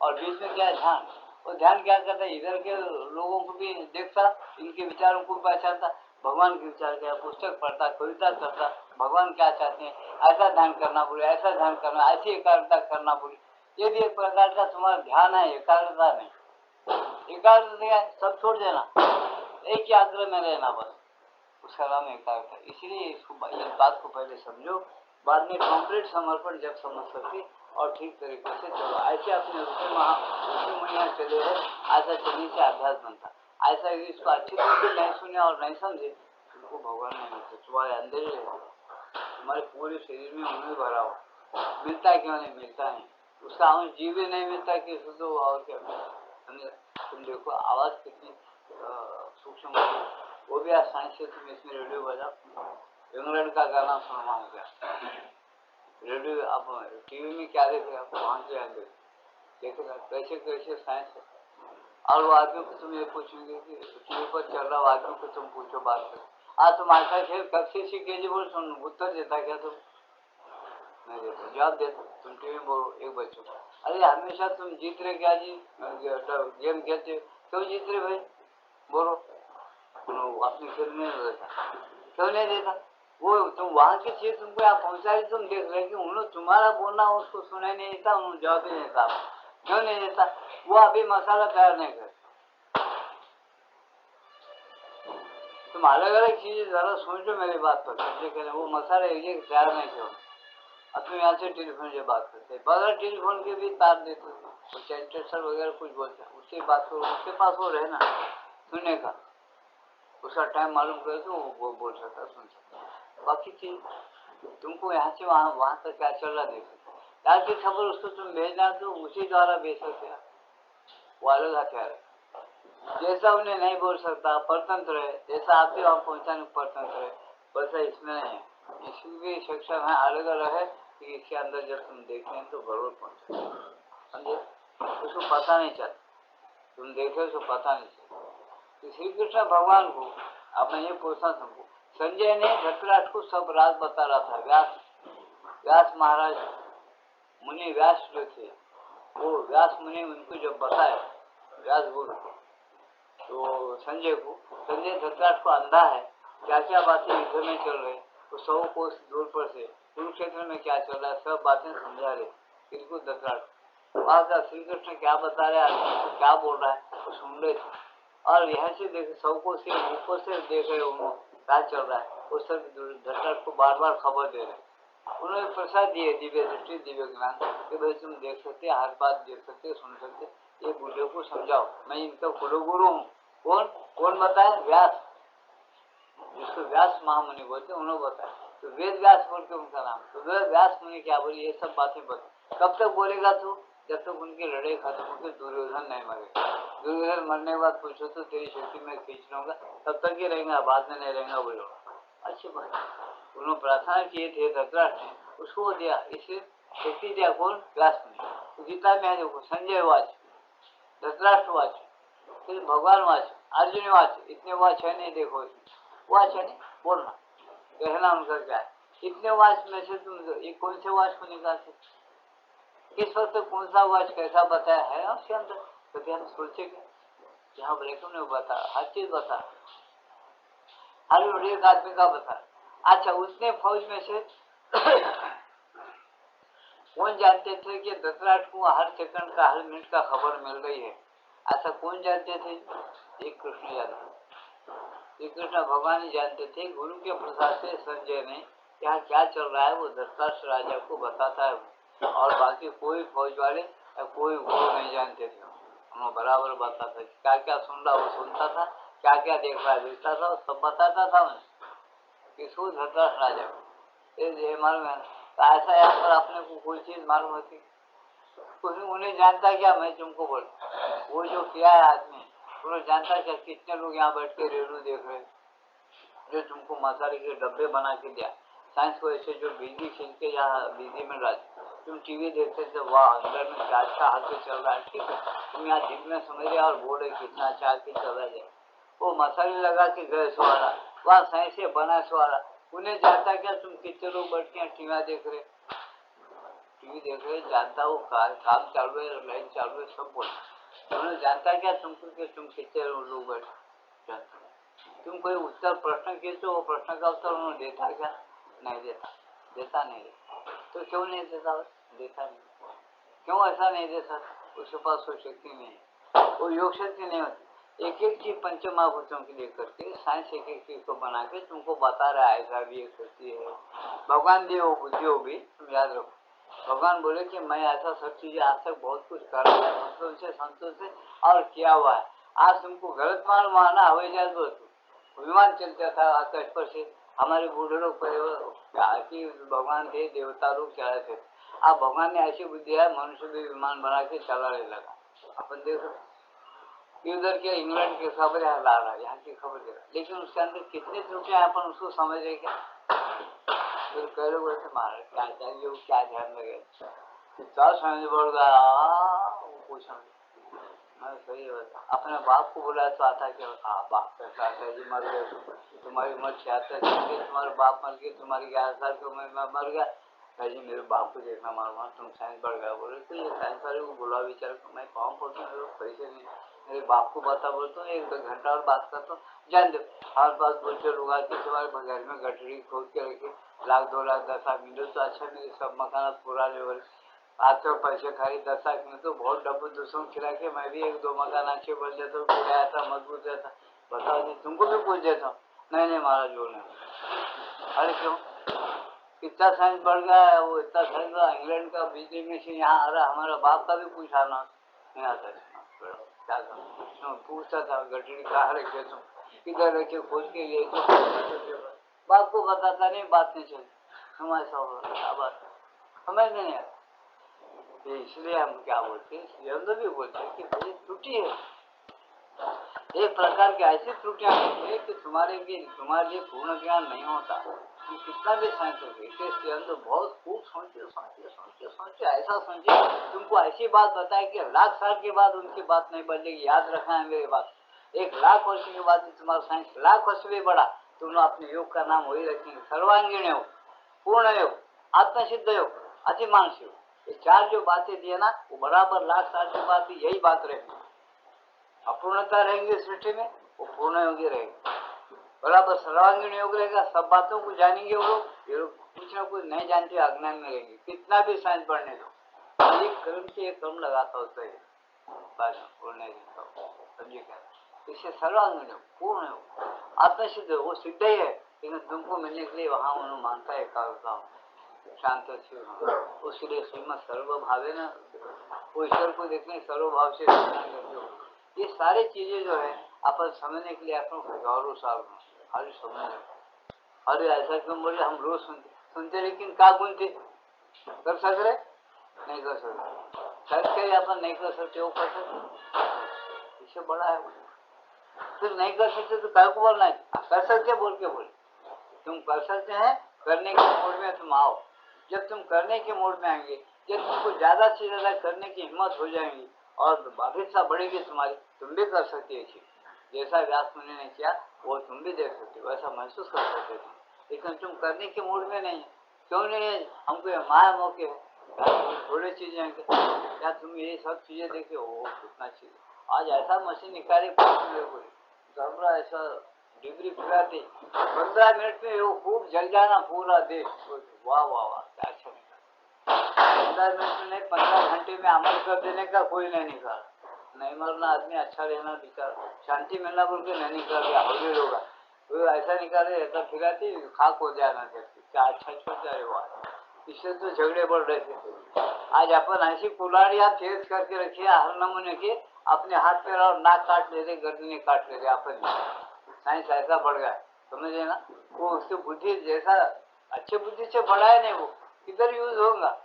और बीच में क्या है, ध्यान। और ध्यान क्या करता है, इधर के लोगों को भी देखता, इनके विचारों को पहचानता, भगवान के विचार क्या, पुस्तक पढ़ता, कविता करता, भगवान क्या चाहते हैं, ऐसा ध्यान करना बोले, ऐसा ध्यान करना, ऐसी एकाग्रता करना बोले। ये भी एक प्रकार का तुम्हारा ध्यान है, एकाग्रता नहीं। एकाग्रता सब छोड़ देना, एक ही आग्रह में रहना, बस उसका नाम एकाग्रता। इसलिए इसको, इस बात को पहले समझो, बाद में कंप्लीट समर्पण जब समझ सकते और ठीक तरीके से चलो। ऐसे अपने ऋषि मुनिया चले हैं, ऐसा चलने से अभ्यास बनता। ऐसा इसको अच्छी तरह से नहीं सुने और नहीं समझे, उनको भगवान नहीं मिलते, तुम्हारे अंदर ही रहते, तुम्हारे पूरे शरीर में उन्हें भरा हो। मिलता क्यों नहीं, मिलता नहीं, उसका अंश जीव ही नहीं मिलता कि तो और क्या। तुम देखो आवाज कितनी सूक्ष्म होती, वो भी आसानी से तुम इसमें रेडियो बजाओ, इंग्लैंड का गाना सुनो, वहां क्या रेडियो, आप टीवी में क्या देखे, आप वहां से आगे देखेगा कैसे कैसे साइंस है। और वो आदमी को तुम ये पूछोगे कि टीवी पर चल रहा, आदमी को तुम पूछो बात कर, आज तुम ऐसा खेल कब से सीखे, बोल सुन, उत्तर देता क्या तुम? नहीं देता, जवाब देता, तुम टीवी बोलो एक बच्चों, अरे हमेशा तुम जीत रहे क्या जी, गेम खेलते क्यों जीत रहे भाई, बोलो, अपने खेल में नहीं रहता, क्यों नहीं देता? वो तुम वहां की चीज तुमको यहाँ पहुंचा रही, तुम देख रहे कि उन लोग तुम्हारा बोलना उसको सुनाई नहीं देता, उन्होंने जवाब ही नहीं देता, क्यों नहीं देता? वो अभी मसाला तैयार नहीं कर। तुम अलग अलग चीजें जरा सोचो मेरी बात पर, वो मसाला ये तैयार नहीं क्यों? अब तुम यहाँ से टेलीफोन से बात करते, बगैर टेलीफोन के भी तार देते, टेंटर वगैरह कुछ बोलते हैं, उससे बात करो, उसके पास वो रहना सुनने का, उसका टाइम मालूम करे तो वो बोल सकता, सुन सकता। बाकी चीज तुमको यहाँ से वहां तक क्या चल रहा देख सकते, आज की खबर उसको तुम भेजना तो उसी द्वारा भेज सकते हैं, वो अलग हथियार है। जैसा उन्हें नहीं बोल सकता, परतंत्र है, जैसा आप भी वहां पहुंचाने परतंत्र है, वैसा इसमें नहीं है। इसकी सक्षम है, अलग अलग है कि इसके अंदर जब तुम देखें तो बरोबर पहुंचे, समझे? उसको पता नहीं चलता, तुम देखे उसको पता नहीं चलता। तो श्री कृष्ण भगवान को अब मैं ये पूछना तुमको, संजय ने धृतराष्ट्र को सब राज बता रहा था, व्यास महाराज मुनि, व्यास जो थे, वो व्यास मुनि उनको जब बताए, व्यास गुरु, तो संजय धृतराष्ट्र को अंधा है, क्या क्या बातें युद्ध में चल रहे, तो 100 कोस दूर पर से कुरुक्षेत्र में क्या चल रहा है सब बातें समझा रहे बिल्कुल धतराष्ट्र। वहां का श्री कृष्ण क्या बता रहे हैं, अर्जुन को क्या बोल रहा है वो सुन रहे थे। और यहाँ से देखे सबको से ऊपर से देख रहे उन्होंने क्या चल रहा है, वो सब धतराष्ट्र को बार बार खबर दे रहे। उन्होंने प्रसाद दिए दिव्य दृष्टि दिव्य ज्ञान कि भाई तुम देख सकते हर बात देख सकते सुन सकते, ये बुढ़े को समझाओ, मैं इनका कुलगुरु हूँ। कौन कौन बताया? व्यास, जिसको व्यास महामुनि बोलते उन्होंने बताया। तो वेद व्यास बोलते उनका नाम। तो वेद व्यास मुनि क्या बोले, ये सब बातें बता। कब तक बोलेगा तू? जब तक उनकी लड़ाई खत्म होकर दुर्योधन नहीं मरे। दुर्योधन मरने के बाद पूछो तो तेरी शक्ति में खींच लूंगा, तब तक ही रहेगा, बाद में नहीं रहेगा बोलो। अच्छी बात, उन्होंने प्रार्थना किए थे धतराष्ट्र ने, उसको दिया, इसे शक्ति दिया कौन? व्यास मुनि। गीता में देखो संजय वाच, धतराष्ट्र वाच, फिर भगवान वाच, अर्जुन वाच, इतने वाच है नहीं, देखो वाच है नहीं बोलना, कहना उनका क्या है। इतने वाच में से तुम ये कौन से वाच को निकालते, किस वक्त कौन सा वाच कैसा बताया है उसके अंदर, कभी हम सोचे क्या? जहाँ ब्रेक ने बता, हर चीज बता, हर एक आदमी का बता। अच्छा, उसने फौज में से कौन जानते थे कि धतराष्ट्र को हर सेकंड का हर मिनट का खबर मिल रही है? ऐसा कौन जानते थे? एक कृष्ण जानते, श्री कृष्ण भगवान ही जानते थे। गुरु के प्रसाद से संजय ने यहाँ क्या चल रहा है वो धतराष्ट्र राजा को बताता है, और बाकी कोई फौज वाले या कोई गुरु नहीं जानते थे। उन्होंने बराबर बताता था, क्या क्या सुन रहा वो सुनता था, क्या क्या देख रहा देखता था, सब बताता था उन्हें, किसको? धतराष्ट्र राजा को। ये मालूम है, तो ऐसा यहाँ पर अपने को कोई चीज मालूम होती, उन्हें जानता क्या? मैं तुमको बोल, वो जो किया है आदमी, उन्हें जानता क्या? कितने लोग यहाँ बैठ के रेडियो देख रहे, जो तुमको मसाले के डब्बे बना के दिया साइंस को, ऐसे जो बिजली खींच के यहाँ बिजली में डाल, तुम टीवी देखते थे, वाह अंदर में क्या अच्छा हाथ से चल रहा है, ठीक है, तुम यहाँ दिल में समझ रहे और बोल रहे कितना अच्छा हाथ से चल रहा है। वो मसाले लगा के गए सवारा, वहाँ साइंस से बना सवारा, उन्हें जानता क्या? तुम कितने लोग बैठ के टीवी देख रहे, टीवी देख रहे, जानता वो काम चालू है, लाइन चालू है, सब बोल। उन्हें जानता क्या तुमको कि तुम कितने लोग बैठ जानते, तुम कोई उत्तर प्रश्न किए तो वो प्रश्न का उत्तर उन्होंने देता क्या? नहीं देता, देता नहीं देता। तो क्यों नहीं देता? देता नहीं, क्यों ऐसा नहीं देता? उसके पास वो शक्ति नहीं है, वो योग शक्ति नहीं होती। एक एक चीज पंचमहाभूतों के लिए करके साइंस एक एक चीज को बना के तुमको बता रहा है, ऐसा भी एक शक्ति है। भगवान दिए वो बुद्धि हो भी, तुम याद रखो, भगवान बोले कि मैं ऐसा सब चीजें आज तक बहुत कुछ कर रहा है संतोष से और किया हुआ है। आज तुमको गलत मालूम हुआ ना, हवाई जहाज विमान चलता था आकाश पर से, हमारे बूढ़े लोग भगवान थे, देवता लोग चलाए थे। अब भगवान ने ऐसी बुद्धि है, मनुष्य भी विमान बना के चलाने लगा। अपन देखो इधर के इंग्लैंड की खबर यहाँ ला रहा है, यहाँ की खबर दे रहा, लेकिन उसके अंदर कितनी त्रुटियां अपन उसको समझ रहे क्या? फिर कह रहे वैसे महाराज क्या चाहिए, वो क्या ध्यान लगे, कितना समझ बढ़ गया वो कुछ मैं सही बता। अपने बाप को बुलाया तो आता क्या? हाँ बाप कैसा आता है जी, मर गए, तुम्हारी उम्र 76 की, तुम्हारे बाप मर गए, तुम्हारी 11 साल की उम्र में मर गया जी, मेरे बाप को देखना मालूम, तुम साइंस बढ़ गया। बोले तो ये साइंस वाले को बुला विचार, मैं काम पढ़ता हूँ, पैसे नहीं, मेरे बाप को बता बोलता हूँ, 1-2 घंटा और बात करता हूँ, जान दो हर बात बोलते लोग आके तुम्हारे घर में गठरी खोद के रखे, 1-2 लाख 10 लाख मिले तो अच्छा, मेरे सब मकान पूरा लेवल आज तो पैसे खाई 10 लाख में तो बहुत डब्बू दूसरों खिला के मैं भी 1-2 मकान अच्छे बन जाता हूँ, पूरा था मजबूत रहता। बताओ जी, तुमको भी पूछ देता हूँ, नहीं महाराज जो नहीं। अरे क्यों? कितना साइंस बढ़ गया है, वो इतना साइंस इंग्लैंड का बिजली मशीन यहाँ आ रहा, हमारा बाप का भी पूछा ना, नहीं आता क्या करूँ, पूछता था गठरी कहाँ रखे तुम, किधर रखे, खोज के लिए बाप को बताता नहीं, बात नहीं चली, तुम ऐसा हो रहा बात समझ में नहीं आता। इसलिए हम क्या बोलते हैं, श्रीअंद भी बोलते हैं कि बड़ी त्रुटि है, एक प्रकार की ऐसी त्रुटियां होती है कि तुम्हारे लिए पूर्ण ज्ञान नहीं होता, तुम कितना भी साइंस हो, बहुत खूब सोचे ऐसा सोचे, तुमको ऐसी बात बताए कि लाख साल के बाद उनकी बात नहीं बदलेगी। याद रखना है मेरी बात, 1 लाख वर्ष के बाद तुम्हारा साइंस लाख वर्ष भी बढ़ा, तुम अपने योग का नाम वही रखेंगे, सर्वांगीण योग, पूर्ण योग, आत्मसिद्ध योग, अतिमानस योग। ये 4 जो बातें दिए ना, वो बराबर लाख साल के बाद भी यही बात रहेगी। अपूर्णता रहेंगे सृष्टि में, वो पूर्ण योगी रहेंगे। बराबर सर्वांगीण योग रहेगा, सब बातों को जानेंगे वो लोग। ये लोग कुछ ना कुछ नहीं जानते, अज्ञान में रहेंगे, कितना भी साइंस पढ़ने दो, एक कर्म से एक कर्म लगाता होता है, बस बोलने देता हूँ, समझे क्या? इससे सर्वांगीण योग, पूर्ण योग, आत्मसिद्ध वो सिद्ध ही है, लेकिन तुमको मिलने के लिए वहां उन्होंने मानता है एकाग्रता, शांत उसके श्रीमद सर्वभावे ना, वो ईश्वर को देखने सर्वभाव से करते हो। ये सारी चीजें जो है अपन समझने के लिए अपन गौरव साहब हर समझ, अरे ऐसा क्यों बोले, हम रोज सुनते लेकिन का गुण थे, कर सक रहे नहीं कर सकते, करके अपन नहीं कर सकते, वो कर सकते, इससे बड़ा है। फिर नहीं कर सकते तो क्या को बोलना है, कर सकते बोल के बोले, तुम कर सकते हैं, करने के मूड में तुम आओ। जब तुम करने के मूड में आएंगे, जब तुमको ज्यादा से ज्यादा करने की हिम्मत हो जाएंगी और बाधिकता बढ़ेगी तुम्हारी, तुम भी कर सकते है। जैसा व्यास मुनि ने किया वो तुम भी देख सकते हो, वैसा महसूस कर सकते हो, लेकिन तुम करने के मूड में नहीं है। क्यों नहीं है? हमको माया मौके है, थोड़ी चीजें हैं क्या तुम ये सब चीजें देखे हो, कितना चीज आज ऐसा मशीन निकाले घबरा, ऐसा डिग्री फिराते 15 मिनट में वो खूब जल जाना पूरा देश, वाह वाह वाह क्या अच्छा निकाला। 15 मिनट में नहीं, 15 घंटे में अमल कर देने का कोई नहीं निकाला। नहीं मरना आदमी, अच्छा रहना, विचार शांति मिलना बोल के नहीं निकाल गया, हो गया होगा वो ऐसा निकाले, ऐसा फिराती खाक हो जाना देखते क्या अच्छा छोड़ जाए वो। इससे तो झगड़े बढ़ रहे थे। आज अपन ऐसी कुल्हाड़ियां तेज करके रखिए हर नमूने की, अपने हाथ पैर और नाक काट ले रहे, गर्दनें काट ले रहे अपन। साइंस ऐसा बढ़ गया, समझे ना? वो उसकी बुद्धि जैसा अच्छे बुद्धि से बढ़ा है नहीं, वो किधर यूज होगा।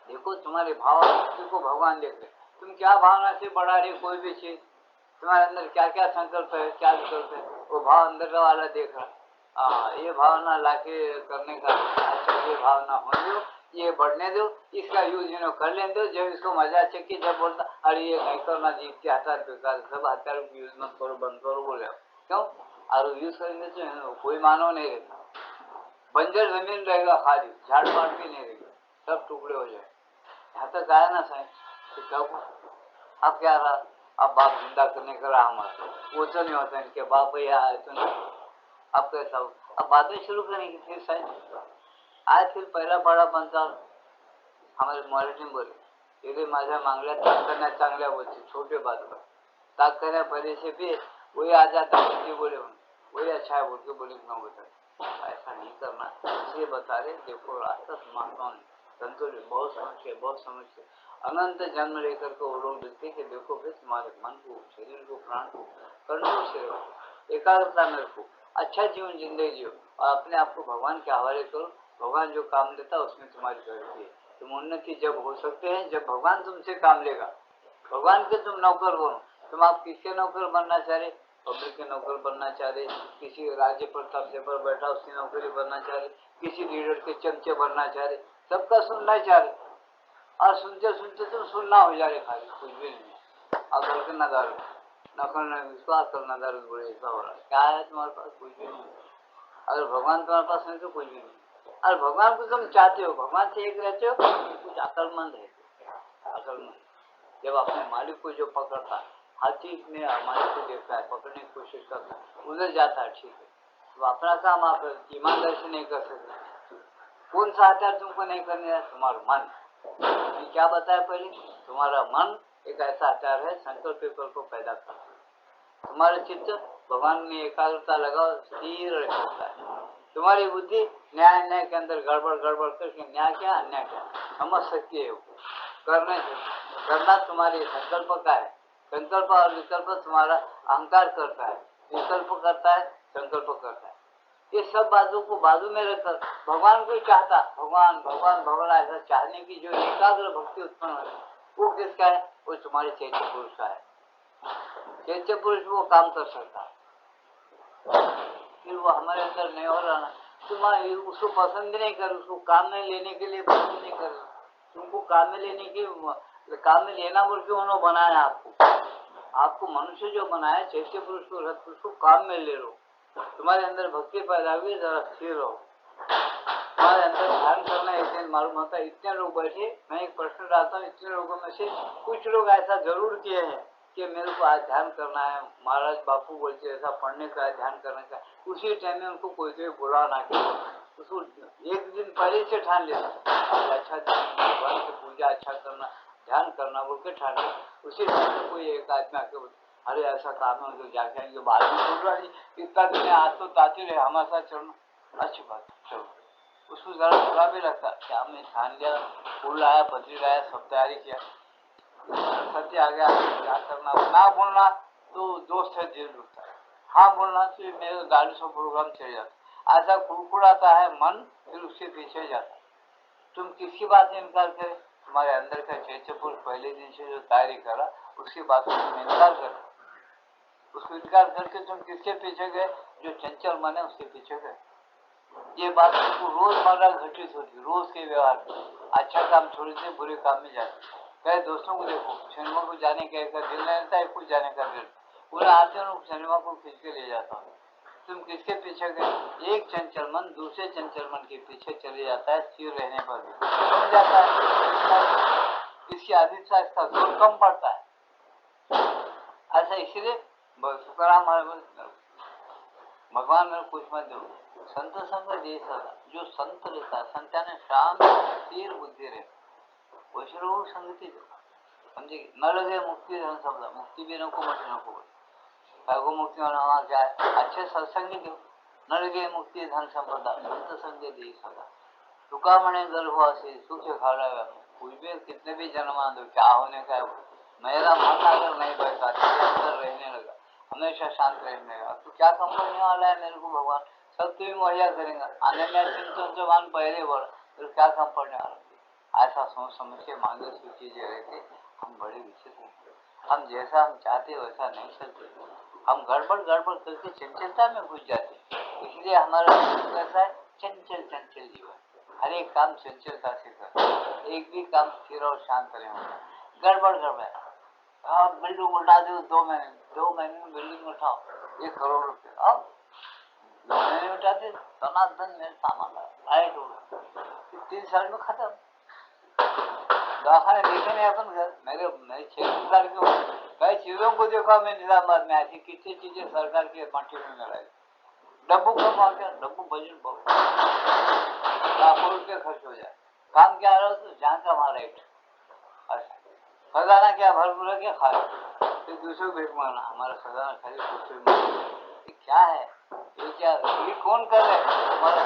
देखो तुम्हारे भाव को भगवान देख रहे, तुम क्या भावना से बढ़ा रहे कोई भी चीज, तुम्हारे अंदर क्या क्या संकल्प है, क्या विकल्प है, वो भाव अंदर का वाला देख रहा। ये भावना लाके करने का, अच्छा ये भावना होने दो, ये बढ़ने दो, इसका यूज कर लेने दो। जब इसको मजा चेकी, जब बोलता अरे ये नहीं करना, जीत के हथियार बेकार, सब हथियारों की यूज मत करो, बंद करो, बोले क्यों? और यूज करेंगे तो कोई मानव नहीं रहता, बंजर जमीन रहेगा, खाली झाड़ पाट भी नहीं रहेगा, सब टुकड़े हो जाए। यहाँ तक आया ना साहब, तो कब अब क्या रहा, अब बाप जिंदा करने का रहा हमारा, वो तो नहीं होता इनके बाप यहाँ आए तो नहीं, अब कैसा हो, अब बातें शुरू करेंगे फिर साहब। आज फिर पहिला पाडा बनता हमारे मराठी बोले, यदि माझ्या मांगल्या ताक करण्या चांगल्या बोलते, छोटे बात पर ताक करण्या पहले से भी वही आ जाता है, बोले वही अच्छा है बोल के बोले क्यों बता, ऐसा नहीं करना, इसलिए बता रहे। देखो रास्ता महात्मा ने संतों बहुत समझ, बहुत समझ के अनंत जन्म लेकर के वो लोग देखते कि देखो फिर तुम्हारे मन को, शरीर को, प्राण को कंट्रोल से रखो, एकाग्रता में रखो, अच्छा जीवन जिंदगी जियो और अपने आप को भगवान के हवाले करो। भगवान जो काम देता है उसमें तुम्हारी प्रगति है। तुम उन्नति जब हो सकते हैं जब भगवान तुमसे काम लेगा, भगवान के तुम नौकर बनो। तुम आप किसके नौकर बनना चाह रहे? पब्लिक के नौकर बनना चाह रहे, किसी राज्य प्रताप से पर बैठा उसकी नौकरी बनना चाह रहे, किसी लीडर के चमचे बनना चाह रहे, सबका सुनना चाह रहे, और सुनते सुनते तुम सुनना हो जा रहे, खाली कुछ भी नहीं। अब घर के नदार न विश्वास कर नदार बोले ऐसा हो रहा है, क्या है तुम्हारे पास? कुछ भी नहीं। अगर भगवान तुम्हारे पास नहीं तो कुछ भी नहीं। और भगवान को तुम चाहते हो, भगवान से एक रहते हो, कुछ अकलमंद है, अकलमंद जब अपने मालिक को जो पकड़ता है, हाथी में मालिक को देखता है, पकड़ने की कोशिश करता है, उधर जाता है, ठीक है, तो अपना काम आप ईमानदारी से नहीं कर सकते। कौन सा हथियार तुमको नहीं करने है? तुम्हारा मन। मैं क्या बताया पहले, तुम्हारा मन एक ऐसा हथियार है, संकल्प विकल्प को पैदा करता है। तुम्हारे चित्त भगवान में एकाग्रता लगाओ, स्थिर रह सकता है। तुम्हारी बुद्धि न्याय अन्याय के अंदर गड़बड़ गड़बड़ करके न्याय क्या अन्याय क्या समझ सकती है, करने से करना तुम्हारे संकल्प का है। संकल्प और विकल्प तुम्हारा अहंकार करता है, विकल्प करता है, संकल्प करता है। ये सब बातों को बाजू में रखकर भगवान को चाहता, भगवान भगवान भगवान ऐसा चाहने की जो एकाग्र भक्ति उत्पन्न होती है, वो किसका है? वो तुम्हारे चैत्य पुरुष का है। चैत्य पुरुष वो काम कर सकता है, फिर वो हमारे अंदर नहीं हो रहा ना। तुम्हारे उसको पसंद नहीं कर, उसको काम में लेने के लिए पसंद नहीं कर, तुमको काम में लेने की, काम में लेना बोल के उन्होंने बनाया आपको मनुष्य जो बनाया चैत्य पुरुष को, रथ पुरुष को काम में ले लो। तुम्हारे अंदर भक्ति पैदा हुई, जरा स्थिर रहो। तुम्हारे अंदर ध्यान करना एक दिन मालूम होता है। इतने लोग बैठे, मैं एक प्रश्न डालता हूँ, इतने लोगों में से कुछ लोग ऐसा जरूर किए हैं कि मेरे को आज ध्यान करना है, महाराज बापू बोलते ऐसा पढ़ने का है, ध्यान करने का, उसी टाइम में उनको कोई कोई बुला ना के उसको एक दिन पहले से ठान लेना, अच्छा भगवान की पूजा अच्छा करना, ध्यान करना बोल के ठान लेना। उसी टाइम में कोई एक आदमी आके अरे ऐसा काम है तो जाके आएंगे, बाहर भी बोल रहा नहीं इतना दिन आज तो ताते रहे हमारे साथ चलना, अच्छी बात चलो। उसको जरा बुरा भी लगता, क्या मैं ठान लिया, फूल लाया, बद्री लाया, सब तैयारी किया, सत्य आ गया, क्या करना, ना बोलना तो दोस्त है जेल उठता है, हाँ बोलना तो मेरे गाड़ी से प्रोग्राम चले जाता, ऐसा कुड़कुड़ाता है मन, फिर उसके पीछे जाता। तुम किसकी बात से इनकार करे, तुम्हारे अंदर का चैतन्य पहले दिन से जो तैयारी करा उसकी बात को तुम इनकार कर, उसको इनकार करके तुम किसके पीछे गए, जो चंचल मन है उसके पीछे गए। ये बात तुमको रोजमर्रा घटित होती, रोज के व्यवहार में, अच्छा काम छोड़ दे बुरे काम में जाते। कई दोस्तों को देखो सिनेमा को जाने का दिल नहीं रहता है, कुछ जाने का दिल, उन्हें आते हैं सिनेमा को खींच के ले जाता हूँ। तुम किसके पीछे गए, एक चंचल मन दूसरे चंचल मन के पीछे चले जाता है, स्थिर रहने पर भी समझ जाता है, इसकी अधिकता इसका जोर कम पड़ता है। ऐसा इसलिए भगवान मेरे कुछ मत दो, संत संग दे सदा, जो संत रहता है संत ने शांत स्थिर बुद्धि रहता, वैष्णव संगति दो, समझे, न लगे मुक्ति धन शब्द, मुक्ति भी नको मत नको, को मुक्ति होना क्या है, अच्छे सत्संगी दो, न लगे मुक्ति धन संपदा, संत संग दे सदा, तुका मने गर्भवासी सुख खाड़ा, कुछ भी कितने भी जन्म दो, क्या होने का है, मेरा मन अगर नहीं बचता अंदर रहने लगा, हमेशा शांत रहने लगा, तो क्या कम करने वाला है मेरे को भगवान, सब तुम मुहैया करेंगे, आने में चिंतन पहले बढ़, तो क्या कम पड़ने वाला। ऐसा सोच समझ के मांगे हुई चीजें रहते, हम बड़े विचित्र हैं, हम जैसा हम चाहते वैसा नहीं चलते, हम गड़बड़ गड़बड़ करके चंचलता में घुस जाते, इसलिए हमारा कैसा है, चंचल चंचल जीवन, हर एक काम चंचलता से कर, एक भी काम स्थिर और शांत रहे, गड़बड़ गड़बड़, आप बिल्डिंग उठा दो 2 महीने में बिल्डिंग उठाओ 1 करोड़ रुपये, अब 2 महीने में उठाते, सनातन में सामान लाइट हो 3 साल में खत्म, दवाखाने देखे नहीं अपन घर, मेरे 6 साल के कई चीजों को देखा मैं निजामाबाद में, ऐसी कितनी चीजें सरकार की मट्टी में मिलाई, डब्बू कम आ गया, डब्बू बजट बहुत लाखों रुपये खर्च हो जाए, काम क्या रहा तो जहाँ का वहाँ राइट, अच्छा खजाना क्या भर भर के खा फिर दूसरे को भेज मांगना, हमारा खजाना खाली दूसरे में, क्या है ये, क्या ये कौन कर रहे, हमारा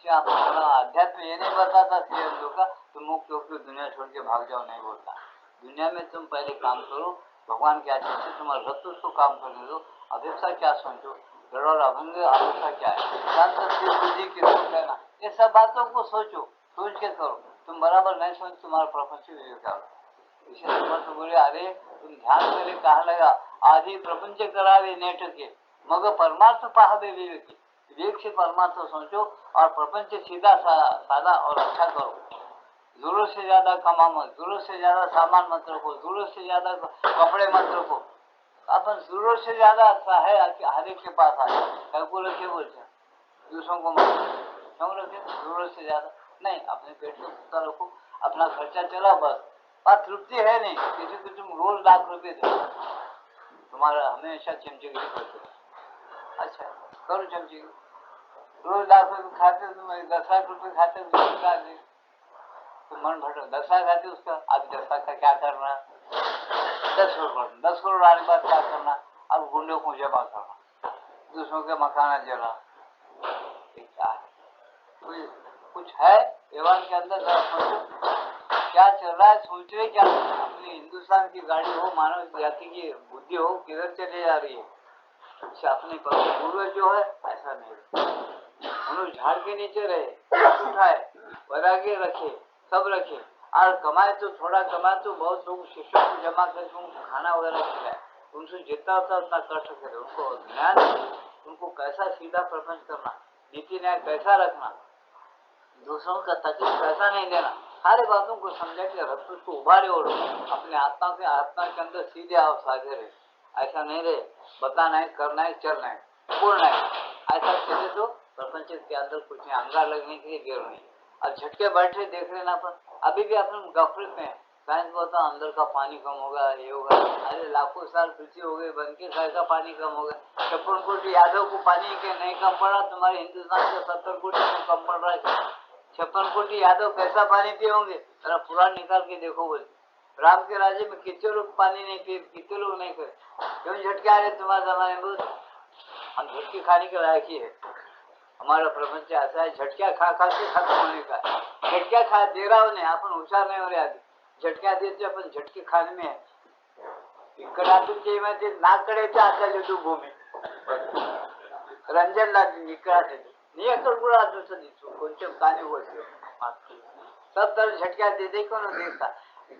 क्या अध्यात्म ये नहीं बताता का तुम मुक्त होकर दुनिया छोड़ के भाग जाओ, नहीं बोलता, दुनिया में तुम पहले काम करो, भगवान क्या चाहते तुम्हारा रक्त उसको काम करने दो, अभिप्सा क्या सोचो, गड़बड़ अभंग अभिप्सा क्या है, शांत बुद्धि की कहना, ये सब बातों को सोचो, सोच के करो, तुम बराबर नहीं सोच तुम्हारा प्रपंच विवेक, इसलिए तो बोले अरे तुम ध्यान करे कहा लगा, आदि प्रपंच करावे नेट के मगर परमार्थ पाहवे विवेक, विवेक से परमार्थ सोचो और प्रपंच सीधा सादा और अच्छा करो, जरूरत से ज्यादा कमा मत, जरूरत से ज्यादा सामान मत रखो, जरूरत से ज्यादा कपड़े मत रखो, अपन जरूरत से ज्यादा अच्छा है हर एक के पास आए, कल को रखे बोलते दूसरों को मत क्यों रखे, जरूरत से ज्यादा नहीं, अपने पेट को पूरा रखो, अपना खर्चा चला बस, बात तृप्ति है नहीं, किसी को तुम रोज लाख रुपए दो, तुम्हारा हमेशा चमचेगिरी करते, अच्छा करो चमचेगिरी, रोज लाख रुपए खाते तुम 10 लाख रुपए खाते तो मन भटक, 10 लाख खाते उसका, अब 10 लाख का क्या करना, 10 करोड़ आने बाद क्या करना, अब गुंडों को जमा करना, दूसरों के मकाना जला, क्या है कुछ है व्यवहार के अंदर, क्या चल रहा है, सोच रहे क्या, अपनी हिंदुस्तान की गाड़ी हो, मानव जाति की बुद्धि हो, किधर चले जा रही है, अपने पूर्वज जो है ऐसा नहीं, उन्होंने झाड़ के नीचे रहे, उठाए, वैराग्य रखे, सब रखे, और कमाए तो थोड़ा कमाए तो बहुत लोग शिष्यों को जमा करके उनको खाना वगैरह खिलाए, उनसे जितना होता उतना कष्ट करे, उनको ज्ञान, उनको कैसा सीधा प्रपंच करना, नीति न्याय कैसा रखना, दूसरों का तकलीफ कैसा नहीं देना, सारी बातों को समझा के रख उसको उभारे और अपने आत्मा के अंदर सीधे आओ साझे रहे, ऐसा नहीं रहे बताना है, करना है, चलना है, बोलना है, ऐसा चले तो प्रपंच के अंदर कुछ नहीं, अंगार लगने के लिए गिर नहीं, और झटके बैठे देख लेना पर अभी भी अपन गफलत में, साइंस बोलता अंदर का पानी कम होगा, ये होगा। अरे लाखों साल पृथ्वी हो गए बन के, का पानी कम होगा? 56 कोटि यादव को पानी के नहीं कम पड़ा, तुम्हारे हिंदुस्तान के 70 कोटि को कम पड़ रहा है। 56 कोटि यादव कैसा पानी पिए होंगे? जरा पुराण निकाल के देखो। बोले राम के राज्य में कितने लोग पानी नहीं पिए, कितने लोग नहीं करे? क्यों झटके आ रहे तुम्हारे जमाने में? हम झटके खाने के लायक ही है। हमारा प्रपंच ऐसा है, झटकिया खा खा के खत्म होने का। झटकिया खा दे रहा उन्हें, अपन होशियार नहीं हो रहे आदमी। झटकिया देते अपन झटके खाने में है। इकडा तुमचे मध्ये नाकड्याचे आता तू भूमी रंजनला निकळा नियंत्रण गुणा दुसरं दिसू कोणते काने बोलते सब तरफ झटका दे दे कौन देखता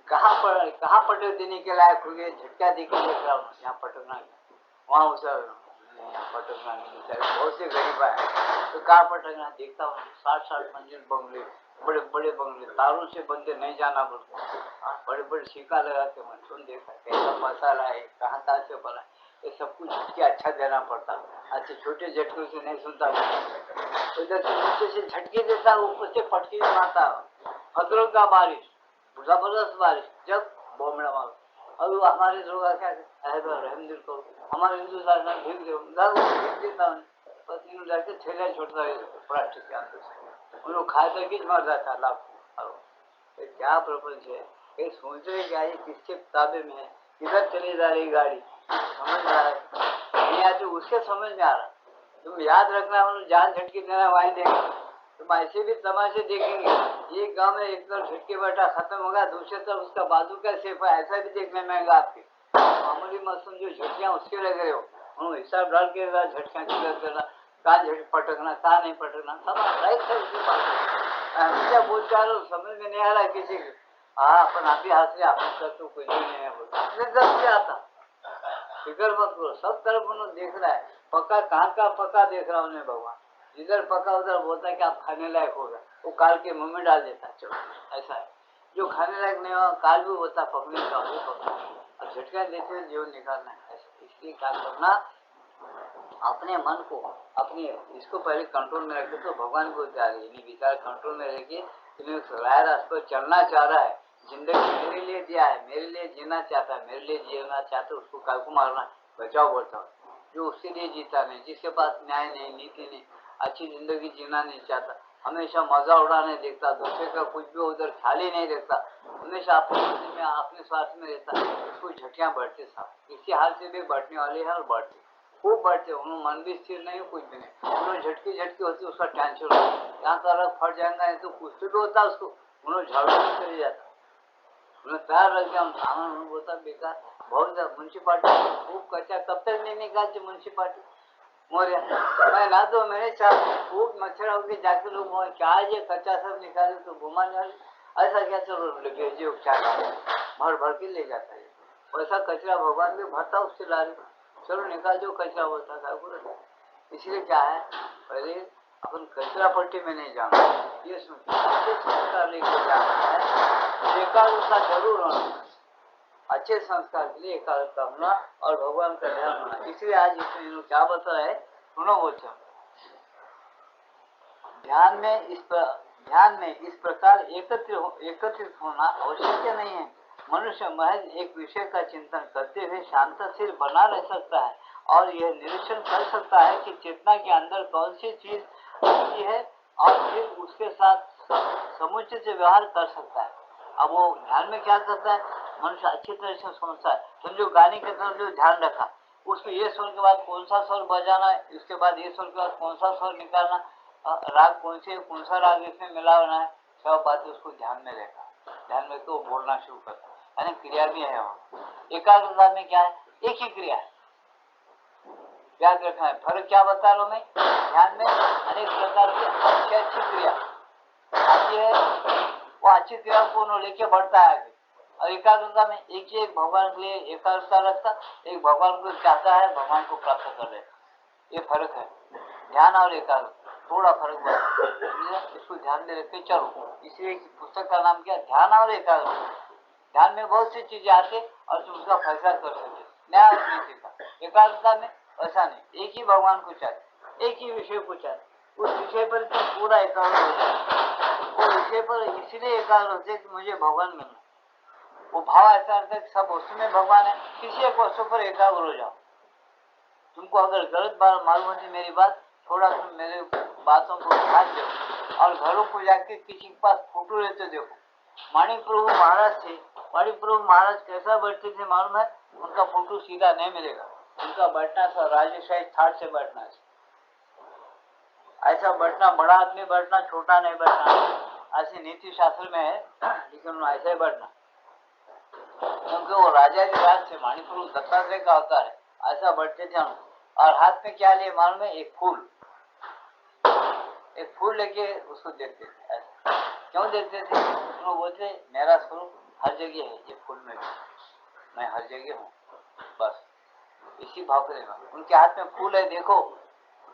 कहाँ पटक देने के लायक हो गए? झटका दे के देख रहा हूँ, यहाँ पटकना वहाँ उतर यहाँ पटकना नहीं। बहुत से गरीब है तो कहाँ पटकना देखता हूँ। 60-60 मंजिल बंगले, बड़े बड़े बंगले, तारों से बंदे नहीं जाना बोलते, बड़े बड़े सीका लगा के मैं सुन देखा कैसा मसाला है, कहाँ से बना, ये सब कुछ झटके अच्छा देना पड़ता। अच्छे छोटे झटकों से नहीं सुनता, उधर से नीचे से झटके देता, ऊपर से पटके मारता। खतरों का बारिश, जबरदस्त बारिश, जब बॉम्बड़ा मारो। अब हमारे लोग क्या रहम दिल करो, हमारे हिंदुस्तान में भीग देता हूँ, बस इन जाके थैला छोड़ता है प्लास्टिक के अंदर से, उन लोग खाए तक ही मर जाता लाभ। क्या प्रपंच है? ये सोच रहे क्या ये किसके ताबे में है, किधर चली जा रही गाड़ी, समझ में आ रहा है नहीं आती, उसके समझ में आ रहा। तुम याद रखना, उन्हें जान झटके देना वहीं देंगे, तुम ऐसे भी तमाशे देखेंगे। एक गांव में एक तरफ झटके बैठा खत्म होगा, दूसरे तरफ उसका बाजू का सेफ है, ऐसा भी देखने में आएगा आपके। मामूली मौसम जो झटकियाँ उसके लग रहे हो, उन्होंने हिसाब डाल के झटकियाँ क्लियर करना, कहाँ झटक पटकना, कहाँ नहीं पटकना, सब राइट है उसके पास। क्या बोल चाह रहे हो समझ में नहीं आ रहा किसी को? हाँ अपन आप ही हाथ से आपने कर तो कुछ भी नहीं है, बोलते आता। फिक्र मत करो, सब तरफ उन्होंने देख रहा है। पक्का कहाँ का पक्का देख रहा उन्हें भगवान, जिधर पक्का उधर बोलता है कि आप खाने लायक होगा, वो काल के मुंह में डाल देता। चलो ऐसा है, जो खाने लायक नहीं होगा काल भी होता पकड़ने का, वो पकड़ा। अब झटका देते हुए जीवन निकालना है, इसलिए क्या करना, अपने मन को अपने इसको पहले कंट्रोल में रखे तो भगवान को यानी विचार कंट्रोल में रखिए। राय रास्ते पर चलना चाह रहा है, जिंदगी मेरे लिए दिया है, मेरे लिए जीना चाहता है, मेरे लिए जीना चाहता है, उसको काल को मारना बचाओ बोलता हूँ। जो उसके लिए जीता नहीं, जिसके पास न्याय नहीं, नीति नहीं, अच्छी जिंदगी जीना नहीं चाहता, हमेशा मजा उड़ाने देखता, दूसरे का कुछ भी उधर ख्याल ही नहीं देखता, हमेशा अपने में अपने स्वार्थ में रहता, उसको झटियाँ बढ़ते साहब। इसी हाल से भी बढ़ने वाले हैं और बढ़ते खूब बढ़ते, उन्होंने मन भी स्थिर नहीं, कुछ भी नहीं, उन्होंने झटकी झटकी होती, उसका टेंशन होता, यहाँ का अलग फट जाएगा नहीं तो कुछ भी होता उसको, उन्होंने झाड़ू में चले जाता, उन्हें तैयार रख दिया। उन्होंने बोलता बेकार बहुत म्यूनसिपालिटी खूब कच्चा, कब तक नहीं निकालती म्यूनसिपालिटी मोरिया, मैं ना तो मैंने चाह खूब मच्छर होके जाके लोग क्या ये कच्चा सब निकाले तो घुमा जाए, ऐसा क्या चलो भेजिए उपचार भर भर के ले जाता है, वैसा कचरा भगवान भी भरता उससे ला रहे, चलो निकाल जो कचरा होता था बोला। इसलिए क्या है, पहले अपन कचरा पट्टी में नहीं जाना, ये अच्छे संस्कार लेके जाना है, एकाग्रता जरूर होना, अच्छे संस्कार के लिए एकाग्रता होना और भगवान का ध्यान होना। इसलिए आज इसमें क्या बता है सुनो, बोलते ध्यान में इस प्रकार एकत्रित होना आवश्यक नहीं है। मनुष्य महज एक विषय का चिंतन करते हुए शांतशील बना रह सकता है और यह निरीक्षण कर सकता है कि चेतना के अंदर कौन सी चीज आती है और फिर उसके साथ समुचित से व्यवहार कर सकता है। अब वो ध्यान में क्या करता है, मनुष्य अच्छी तरह से समझता है। समझो गाने की तरफ जो ध्यान रखा, उसमें ये स्वर के बाद कौन सा स्वर बजाना है, उसके बाद ये स्वर के बाद कौन सा स्वर निकालना, राग कौन सा राग इसमें मिलाना है, सब बातें उसको ध्यान में रखा, ध्यान में तो बोलना शुरू करता, यानी क्रिया भी है वहाँ। एकाग्रता में क्या है, एक ही क्रिया है, याद रखना है। फर्क क्या बता रहा हूँ मैं, ध्यान में अनेक प्रकार की अच्छी क्रिया आती है, वो अच्छी क्रिया को लेके बढ़ता है आगे। और एकाग्रता में एक ही एक भगवान के लिए एकाग्रता रखता, एक भगवान को चाहता है, भगवान को प्राप्त कर लेता, ये फर्क है ध्यान और एकाग्रता, थोड़ा फर्क बता, इसको ध्यान में रख के चलो। इसलिए पुस्तक का नाम क्या, ध्यान और एकाग्रता। ध्यान में बहुत सी चीजें आती और तुम उसका फैसला कर सकते, न्याय और नीति का। एकाग्रता में ऐसा नहीं, एक ही भगवान को चाहते, एक ही विषय को चाहते, उस विषय पर तुम पूरा एकाग्र हो जाए, वो विषय पर इसलिए एकाग्र होते कि मुझे भगवान मिलना, वो भाव ऐसा रहता है कि सब वस्तु में भगवान है, किसी एक वस्तु पर एकाग्र हो जाओ। तुमको अगर गलत बात मालूम होती मेरी बात, थोड़ा तुम मेरे बातों को ध्यान दो और घरों को जाके किसी के पास फोटो लेते देखो। माणिक प्रभु महाराज थे, माणिक प्रभु महाराज कैसा बैठते थे मालूम है? उनका फोटो सीधा नहीं मिलेगा, उनका बैठना था राजशाही थाट से बैठना है। ऐसा बैठना, बड़ा आदमी बैठना, छोटा नहीं बैठना, ऐसी नीति शास्त्र में है, लेकिन ऐसा ही बैठना, क्योंकि वो राजा के राज से माणिक प्रभु दत्तात्रेय का अवतार है, ऐसा बैठते थे हम। और हाथ में क्या लिए मालूम है? एक फूल लेके उसको देखते थे। ऐसा क्यों देखते थे? वो बोलते मेरा स्वरूप हर जगह है, ये फूल में भी, मैं हर जगह हूँ, बस इसी भाव को देखा। उनके हाथ में फूल है, देखो,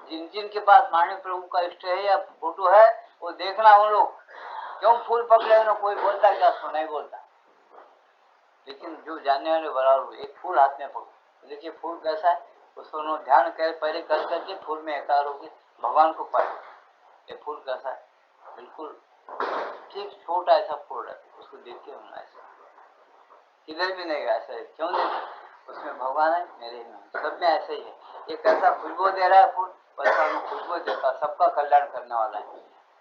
जिन के पास माणिक प्रभु का इष्ट है या फोटो है, वो देखना। वो लोग क्यों फूल पकड़े ना, कोई बोलता क्या? उसको नहीं बोलता, लेकिन जो जानने वाले बराबर, एक फूल हाथ में पकड़ो, देखिए फूल कैसा है, उसको ध्यान कर पहले कर करके फूल में एकाग्र होगी, भगवान को पाए। ये फूल कैसा है? बिल्कुल ठीक छोटा ऐसा फूल है, उसको देखते हम ऐसा, किधर भी नहीं ऐसा है। क्यों देखे? उसमें भगवान है, मेरे में, सब में ऐसा ही है। ये कैसा खुशबू दे रहा है फूल, वैसा मैं खुशबू देता, सबका कल्याण करने वाला है,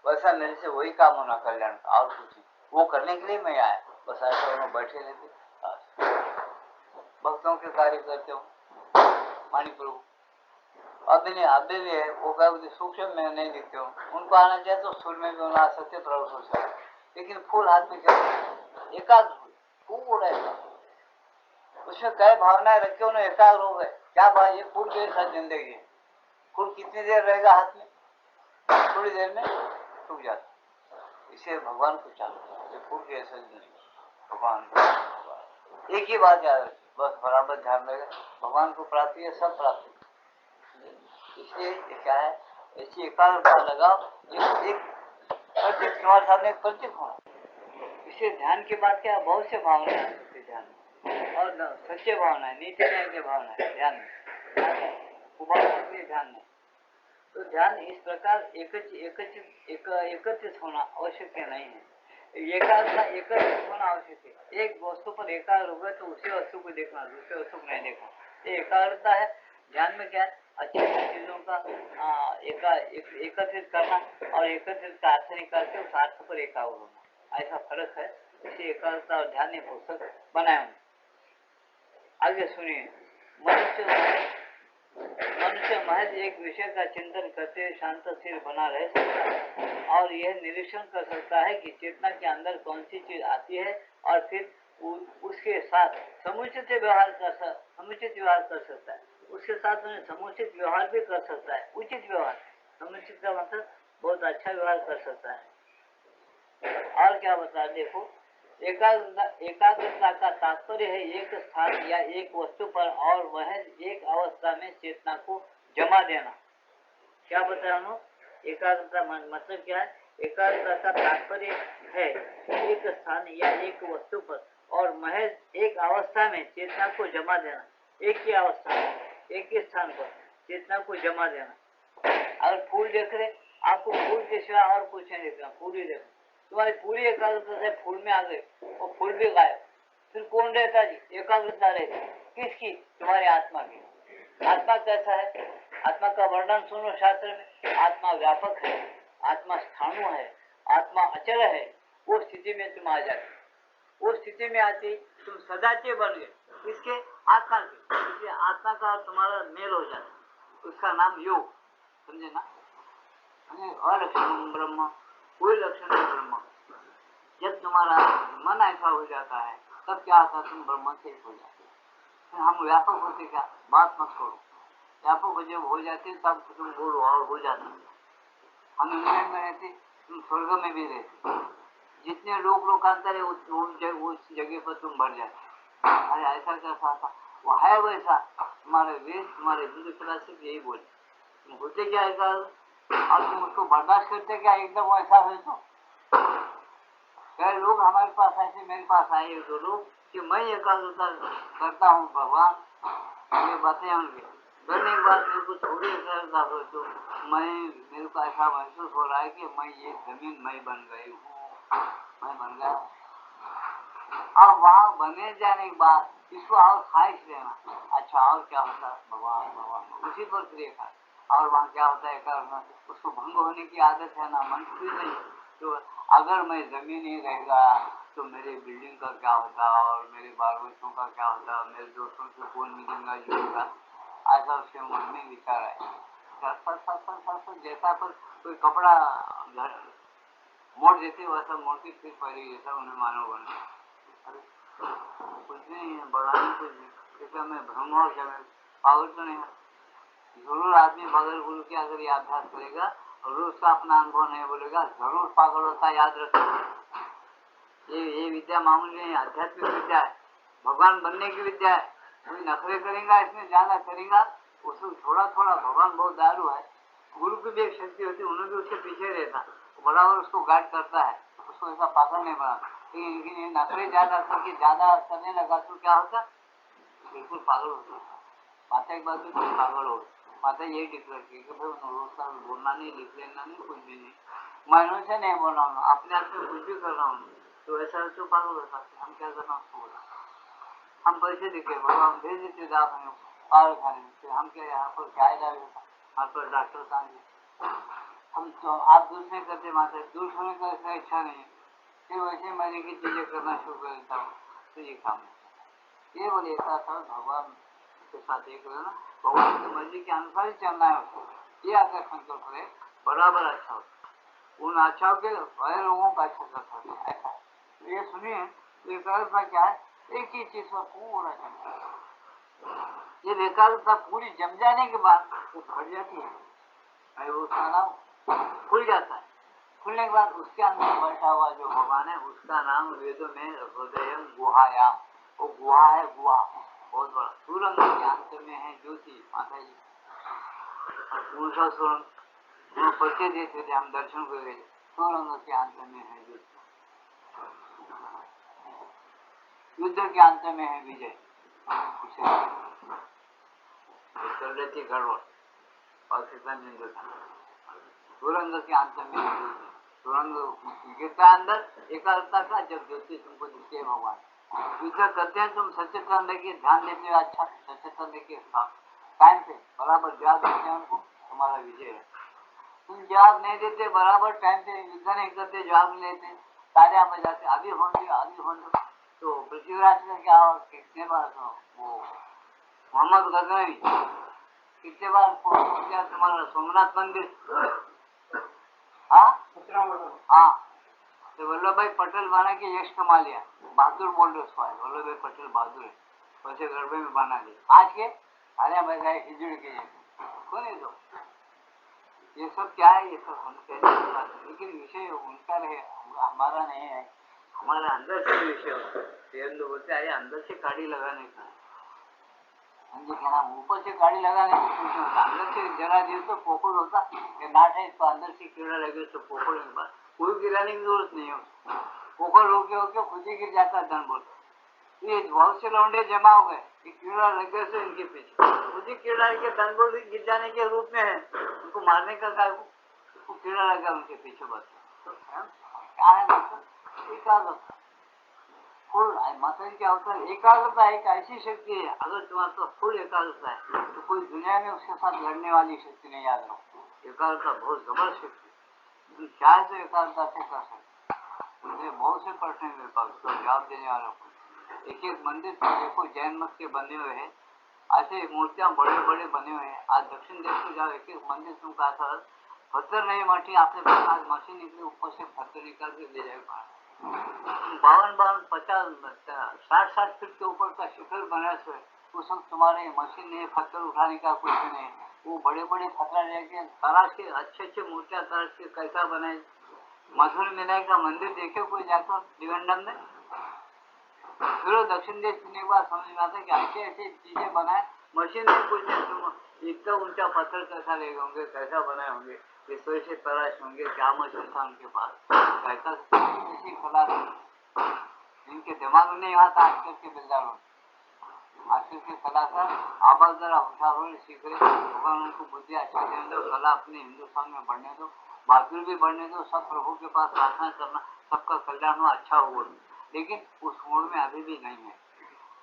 वैसा मेरे से वही काम होना कल्याण का, और कुछ नहीं। वो करने के लिए मैं आया, बस ऐसा उन्होंने बैठे रहते, भक्तों के कार्य करते हो माणिक प्रभु। अभी भी है, वो क्या सूक्ष्म में नहीं दिखते हो, उनको आना चाहिए तो सुर में भी होना आ सकते, प्रवृत्त हो सकते, लेकिन फूल हाथ में क्या? एकाग्र फूल है, उसमें कई भावनाएं रखे, उन्हें एकाग्र हो गए। क्या भाई, ये फूल के साथ जिंदगी है। फूल कितनी देर रहेगा हाथ में? थोड़ी देर में टूट जाता। इसे भगवान को चाहते, ये फूल के साथ जिंदगी, भगवान एक ही बात याद रखिए, बस बराबर ध्यान रहेगा, भगवान को प्राप्ति है, सब प्राप्ति। इसलिए ये क्या है, ऐसी एकाग्रता लगाओ, एक प्रतीक, तुम्हारे सामने एक प्रतीक होना। इसे ध्यान की बात क्या, बहुत से भावनाएं आ सकती ध्यान में, और सच्चे भावना है, नीति न्याय की भावना है ध्यान में, उबाल सकती है ध्यान में। तो ध्यान इस प्रकार एकत्रित होना आवश्यक नहीं है, एकाग्रता एकत्रित होना आवश्यक है। एक वस्तु पर एकाग्र होगा तो उसी वस्तु को देखना, दूसरे वस्तु को नहीं देखना, ये एकाग्रता है। ध्यान में क्या है, अच्छी चीजों का एकत्रित करना, और एकत्रित का अर्थ निकाल के उस अर्थ पर एकाग्र होना, ऐसा फर्क है। इसे एकाग्रता और ध्यान ने पुस्तक बनाया। आगे सुनिए, मनुष्य महज एक विषय का चिंतन करते हुए शांत स्थिर बना रह सकता है, और यह निरीक्षण कर सकता है कि चेतना के अंदर कौन सी चीज आती है, और फिर उसके साथ समुचित व्यवहार कर सकता है। उसके साथ उन्हें समुचित व्यवहार भी कर सकता है, उचित व्यवहार। समुचित का मतलब बहुत अच्छा व्यवहार कर सकता है। और क्या बता, देखो, एकाग्रता का तात्पर्य है एक स्थान या एक वस्तु पर और वह एक अवस्था में चेतना को जमा देना। क्या बताया उन्होंने? एकाग्रता मतलब क्या है? एकाग्रता का तात्पर्य है एक स्थान या एक वस्तु पर और महज एक अवस्था में चेतना को जमा देना। एक ही अवस्था में, एक ही स्थान पर चेतना को जमा देना। अगर फूल देख रहे, आपको फूल के सिवा और कुछ नहीं देखना, फूल ही देखना। तुम्हारी पूरी एकाग्रता से फूल में आ गए और फूल भी गायब, फिर कौन रहता जी? एकाग्रता रहती किसकी? तुम्हारी आत्मा की। आत्मा कैसा है? आत्मा का वर्णन सुनो शास्त्र में, आत्मा व्यापक है, आत्मा स्थाणु है, आत्मा अचल है। वो स्थिति में तुम आ जाते, वो स्थिति में आते तुम सदाचे बन गए। किसके? आत्मा के। इसलिए आत्मा का तुम्हारा मेल हो जाता, उसका नाम योग, समझे ना? अलक्षण ब्रह्म, कोई लक्षण नहीं ब्रह्म। जब तुम्हारा मन ऐसा हो जाता है तब क्या आता, तुम ब्रह्म से हो जाते। हम व्यापक होते क्या? बात मत करो, व्यापक जब हो जाते तब तुम बोलो और हो जाता। हम इंग्लैंड में रहते, तुम स्वर्ग में भी रहते, जितने लोकांतर है उस जगह पर तुम बढ़ जाते। अरे ऐसा कैसा था? वो है वैसा। तुम्हारे वेद, तुम्हारे हिंदू फिलॉसफी यही बोले, तुम होते क्या ऐसा और तुम उसको बर्दाश्त करते क्या एकदम वैसा है? तो कई लोग हमारे पास ऐसे, मेरे पास आए दो लोग कि मैं एकाग्रता करता हूँ भगवान, ये बातें होंगे करने के बाद मेरे को थोड़ी एकाग्रता हो तो मेरे को ऐसा महसूस हो रहा है कि मैं ये जमीन मैं बन गई हूँ, मैं बन गया। अब वहाँ बने जाने के बाद इसको और ख्वाहिश लेना, अच्छा और क्या होता है भगवान भगवान उसी पर क्रिया कर। और वहाँ क्या होता है करना, उसको भंग होने की आदत है ना, मन की नहीं। तो अगर मैं जमीन ही रहेगा तो मेरे बिल्डिंग का क्या होता, और मेरे बाल बच्चों का क्या होता, मेरे दोस्तों से कौन मिलेगा जुड़ेगा, ऐसा उसके मन में विचार है। जैसा पर कोई कपड़ा मोड़ देते वैसा मोड़ के फिर पहले जैसा उन्हें मानव बना। अरे कुछ नहीं है, बड़ा नहीं कुछ नहीं, इसका मैं भ्रम हो क्या, मैं पागल तो नहीं है। जरूर आदमी बगैर गुरु के अगर ये अभ्यास करेगा और रोज का अपना अनुभव नहीं बोलेगा, जरूर पागल होता, याद रखो। ये विद्या मामूली नहीं, आध्यात्मिक विद्या है, भगवान बनने की विद्या है। कोई नखरे करेगा, इसमें ज्यादा करेगा, उसको थोड़ा थोड़ा, भगवान बहुत दारू है। गुरु की भी एक शक्ति होती है, उन्हें भी उसके पीछे रहता, बराबर उसको गाइड करता है, उसको ऐसा पागल नहीं बनाता। लेकिन ये नखरे ज्यादा करके ज्यादा करने लगा तो क्या होता, बिल्कुल पागल होता। माता एक बात तो पागल हो, माता यही डिक्लेयर की कि भाई रोज का बोलना नहीं, लिख लेना नहीं, कुछ भी नहीं, महीनों से नहीं बोल रहा हूँ, अपने आप में कुछ भी कर रहा हूँ, तो ऐसा तो पागल होता। हम क्या करना उसको बोला, हम पैसे देखे भगवान भेज देते दाप हमें पागल खाने में, हम क्या यहाँ पर क्या इलाज होता, यहाँ पर डॉक्टर साहब हम तो आप दूर नहीं करते, माता दूर होने का ऐसा इच्छा नहीं है, फिर वैसे मजे की चीजें करना शुरू कर देता हूँ, तो ये काम ये बोले ऐसा था भगवान के साथ एक ना, भगवान की मर्जी के अनुसार ही चलना है उसको, ये अगर संकल्प करे बराबर अच्छा होता, उन अच्छाओं के बड़े लोगों का अच्छा करता है। ऐसा ये सुनिए, ये का क्या है, एक ही चीज पर पूरा चलता है, ये बेकारता पूरी जम जाने के बाद वो फट जाती है, वो खाना खुल जाता है, खुलने के बाद उसके अंदर बैठा हुआ जो भगवान है उसका नाम वेदों में हृदय गुहायाम, वो गुहा है, गुहा बहुत बड़ा सुरंग के अंत में है ज्योति माता जी, और पूरा सुरंग वो परिचय देते थे, हम दर्शन को गए, सुरंग के अंत में है ज्योति, युद्ध के अंत में है विजय, चल रही थी गड़बड़ पाकिस्तान हिंदुस्तान, सुरंग के अंत में है ज्योति, सुरंग गिरता अंदर एकाग्रता का, जब ज्योति तुमको दिखते है भगवान, युद्ध करते हैं तुम सचेतन देखिए, ध्यान देते हो, अच्छा सचेतन देखिए, टाइम पे बराबर जवाब देते हैं उनको, तुम्हारा विजय है। तुम जवाब नहीं देते बराबर टाइम पे, युद्ध नहीं करते, जवाब नहीं लेते, तालियां बजाते, अभी हो तो पृथ्वीराज का क्या हो, कितने बार तो वो मोहम्मद गजनवी कितने बार तुम्हारा सोमनाथ मंदिर, हाँ हाँ, तो वल्लभ भाई पटेल बना के यश कमा लिया, बहादुर बोल रहे उसको, वल्लभ भाई पटेल बहादुर है, वैसे गड़बे में बना लिया, आज के आलिया बजाय हिजड़ के कौन है तो, ये सब क्या है, ये सब हम कहते हैं, लेकिन विषय उनका रहे, हमारा नहीं है, हमारा अंदर से विषय होता है, लोग बोलते हैं अंदर से गाड़ी लगाने का, ऊपर से गाड़ी लगाने का कुछ होता, अंदर से जला दिए तो पोपड़ होता, नाट है इसको, अंदर से कीड़ा लगे तो पोपड़ के बाद कोई गिराने की जरूरत नहीं है, पोपड़ होके होके खुद ही गिर जाता है, धन बोल। ये बहुत से लौंडे जमा हो गए, कीड़ा लगे से इनके पीछे, खुद ही कीड़ा के धन बोल गिर जाने के रूप में है, उनको मारने का काय को कीड़ा लगा उनके पीछे, बस क्या है मतलब एकाग्रता, फुल माता जी क्या होता है, एकाग्रता एक ऐसी शक्ति है, अगर तुम्हारे पास फुल एकाग्रता है तो कोई दुनिया में उसके साथ लड़ने वाली शक्ति नहीं, याद रखो, एकाग्रता बहुत जबरदस्त शक्ति, तुम चाहे तो एकाग्रता से कर सकते। मुझे बहुत से प्रश्न मेरे पास तो जवाब देने वालों को, एक एक मंदिर तो देखो जैन मत के बने हुए हैं, ऐसे मूर्तियां बड़े बड़े बने हुए हैं, आज दक्षिण देश को जाओ, एक एक मंदिर तुमको ऐसा पत्थर नहीं मटी, आपने आज मशीन निकली ऊपर से पत्थर निकाल के ले जाएगा, 52-50 60 फीट के ऊपर का शिखर बना है, वो सब तुम्हारे मशीन नहीं, पत्थर उठाने का कुछ नहीं, वो बड़े बड़े पत्थर लेके तराश के अच्छे अच्छे मूर्तियां तराश के कैसा बनाए, मधुर मीनाई का मंदिर देखे कोई जाकर त्रिवेंद्रम में, फिर दक्षिण देश सुनने के बाद समझ में आता है कि ऐसे ऐसे चीजें बनाए, मशीन में कुछ नहीं, तुम इतना ऊंचा पत्थर कैसा ले होंगे, कैसा बनाए होंगे, किस से तराश होंगे, क्या मशीन था उनके पास, कैसा किसी कला इनके दिमाग में नहीं आता, आजकल के बिल्डरों, आजकल के कलाकार आवाज जरा होशियार सीख रहे, भगवान उनको बुद्धि अच्छा देने दो, कला अपने हिंदुस्तान में बढ़ने दो, बहादुर भी बढ़ने दो, सब प्रभु के पास प्रार्थना करना, सबका कल्याण हो, अच्छा हो, लेकिन उस मूड में अभी भी नहीं है।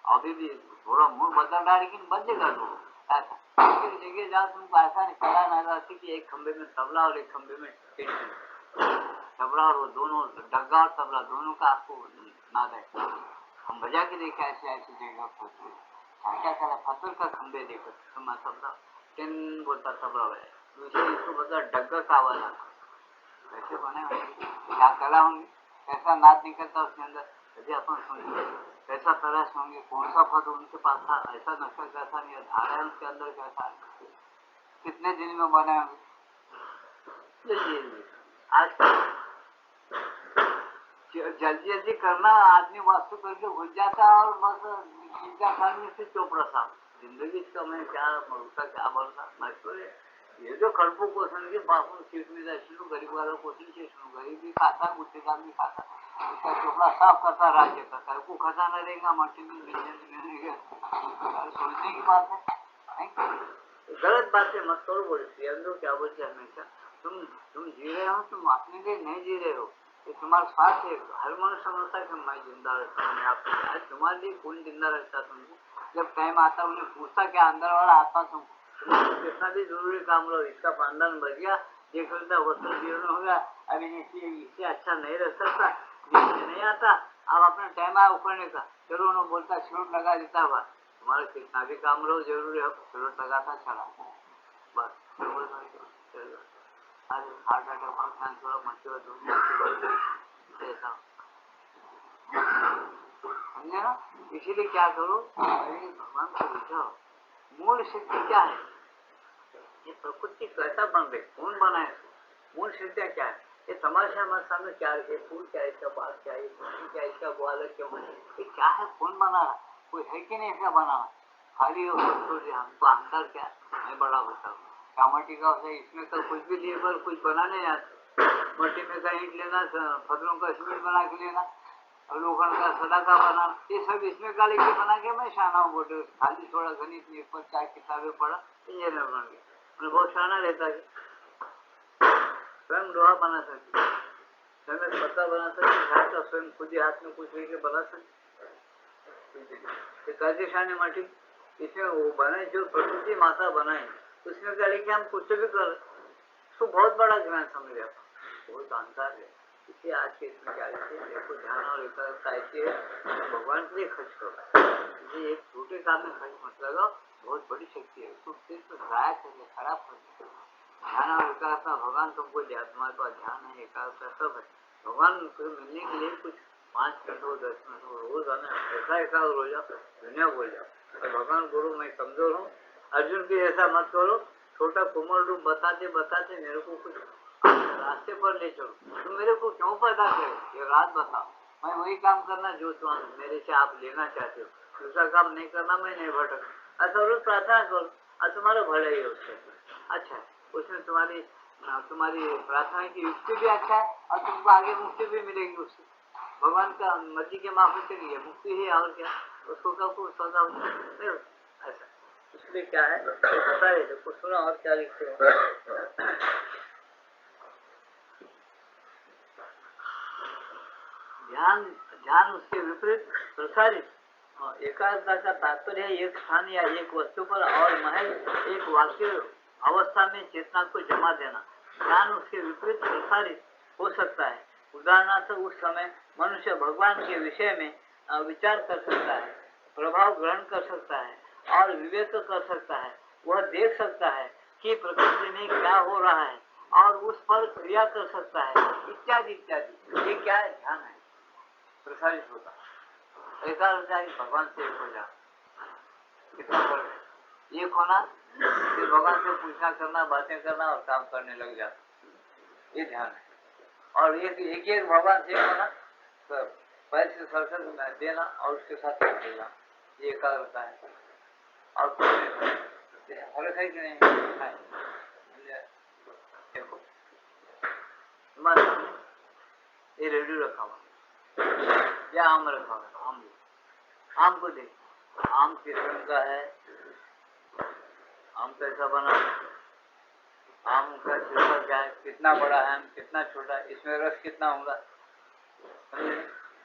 अभी भी थोड़ा मूड बदल रहा है, लेकिन बदलेगा तो ऐसा जगह जाओ तुमको ऐसा नहीं पता ना रहती कि एक खंबे में तबला और एक खंबे में तबला, और वो दोनों डग्गा और तबला दोनों का आपको नाद है। हम बजा के देखे ऐसे ऐसी जगह पर क्या करा, पत्थर का खंबे देखो तुम तबला टेन बोलता तबला है, दूसरे इसको बोलता डग्गा का आवाज आता। कैसे बने होंगे, क्या कला होंगी, कैसा नाद निकलता उसके अंदर, यदि अपन सुनेंगे कैसा तरह से होंगे, कौन सा पद उनके पास था, ऐसा नक्शा कैसा नहीं, धारा है उसके अंदर कैसा है, कितने दिन में बने होंगे। आज जल्दी जल्दी करना, आदमी वास्तु करके घुस जाता है और बस चिंता करने से चुप रहा। जिंदगी का मैं क्या भरोसा, क्या भरोसा मशहूर है। ये जो खड़पू क्वेश्चन के बापू सीट में जाए गरीब वाला क्वेश्चन से सुनो, गरीब भी खाता गुस्सेदार भी खाता, उसका चोपड़ा साफ करता राज्य का खड़पू खजाना रहेगा मट्टी में मिलने सोचने की बात है। गलत बातें मत करो, बोलती अंदर क्या बोलते हमेशा, तुम जी रहे हो, तुम अपने लिए नहीं जी रहे हो, ये तुम्हारे साथ है। हर मनुष्य समझता है कि मैं जिंदा रहता हूँ, मैं आपको तुम्हारे लिए कौन जिंदा रहता तुमको, जब टाइम आता उन्हें पूछता क्या अंदर वाला आत्मा तुमको कितना भी जरूरी काम लो, इसका पानदान बढ़ गया, देख लेता वस्त्र जीवन हो गया, अभी इससे अच्छा नहीं रह सकता, नहीं आता, अब अपना टाइम आया उखड़ने का, चलो उन्होंने बोलता शुरू लगा देता हुआ, तुम्हारा कितना भी काम लो जरूरी हो, शुरू लगाता चला बस हार्ट अटैक और कैंसर मच्छर समझे ना। इसीलिए क्या करो, भगवान को बुझाओ मूल शक्ति क्या है, ये प्रकृति कैसा बन रही, कौन बनाए, मूल शक्तियाँ क्या है, ये तमाशा हमारे सामने क्या है, फूल क्या है, इसका बाल क्या है, क्या है, इसका ग्वाल क्यों है, ये क्या है, कौन बना रहा, कोई है कि नहीं ऐसा बना, खाली हमको अहंकार क्या मैं बड़ा होता हूँ, क्या मट्टी का होता है, इसमें कल कुछ भी लिए पर कुछ बनाने जाते, मट्टी में का ईंट लेना, फसलों का सीमेंट बना के लेना, लोखंड का सदा का बनाना, ये सब इसमें का लेके बना के मैं शाना हूँ, बोटे खाली थोड़ा गणित में पर चार किताबें पढ़ा इंजीनियर बन गया, मैं बहुत शाना रहता है, स्वयं लोहा बना सकते, स्वयं पत्ता बना सकते, स्वयं खुद ही हाथ में कुछ लेके बना सकते, कैसे शाने माटी, इसमें वो बनाए जो प्रकृति माता बनाए, उसमें क्या लेके हम कुछ भी कर, उसको बहुत बड़ा ज्ञान समझ जाता, बहुत अंतर है। इसे आज के इसमें क्या देखो ध्यान और एकाग्रता ऐसी है, भगवान के लिए खर्च करो, ये एक छोटे काम में खर्च मत लगाओ, बहुत बड़ी शक्ति है, उसको सिर्फ गाया करके खराब कर, ध्यान और एकाग्रता भगवान तुमको दिया, तुम्हारे पास ध्यान है एकाग्रता सब है, भगवान को मिलने के लिए कुछ 5 मिनट हो 10 मिनट हो रोज आना, ऐसा एकाग्र हो जाओ, दुनिया बोल जाओ, तो भगवान गुरु मैं कमजोर हूँ, अर्जुन की ऐसा मत करो, छोटा कोमल रूप बताते बताते मेरे को कुछ रास्ते पर ले चलो, तुम मेरे को क्यों पैदा करे, ये रात बताओ, मैं वही काम करना जो तुम मेरे से आप लेना चाहते हो, दूसरा काम नहीं करना, मैं नहीं भटक, ऐसा रोज प्रार्थना करो और तुम्हारा भला ही उससे अच्छा, उसमें तुम्हारी प्रार्थना की युक्ति भी अच्छा है और तुमको आगे मुक्ति भी मिलेगी, उससे भगवान का मर्जी के माफी से लिए मुक्ति है, और क्या उसको कब सौदा ऐसा, इसलिए क्या है पता है, देखो सुना और क्या लिखते हो, ध्यान उसके विपरीत प्रसारित, एकाग्रता का तात्पर्य है एक स्थान या एक वस्तु पर और महज एक वाक्य अवस्था में चेतना को जमा देना, ध्यान उसके विपरीत प्रसारित हो सकता है, उदाहरणार्थ उस समय मनुष्य भगवान के विषय में विचार कर सकता है, प्रभाव ग्रहण कर सकता है और विवेक कर सकता है, वह देख सकता है कि प्रकृति में क्या हो रहा है और उस पर क्रिया कर सकता है, इत्यादि इत्यादि, ये क्या है, ध्यान है, प्रसारित होता, ऐसा होता है भगवान से एक हो जा, कितना फर्क है, एक होना फिर भगवान से पूछना करना, बातें करना और काम करने लग जाता, ये ध्यान है, और एक भगवान से होना, तो पैर से सरसर देना और उसके साथ देना, ये एकाग्रता है, और फर्क है कि नहीं है, देखो ये रेडियो रखा हुआ या आम रखा हुआ, आम को देख, आम किस रंग का है, आम कैसा बना, आम का छिलका क्या है, कितना बड़ा है, कितना छोटा, इसमें रस कितना होगा, समझे,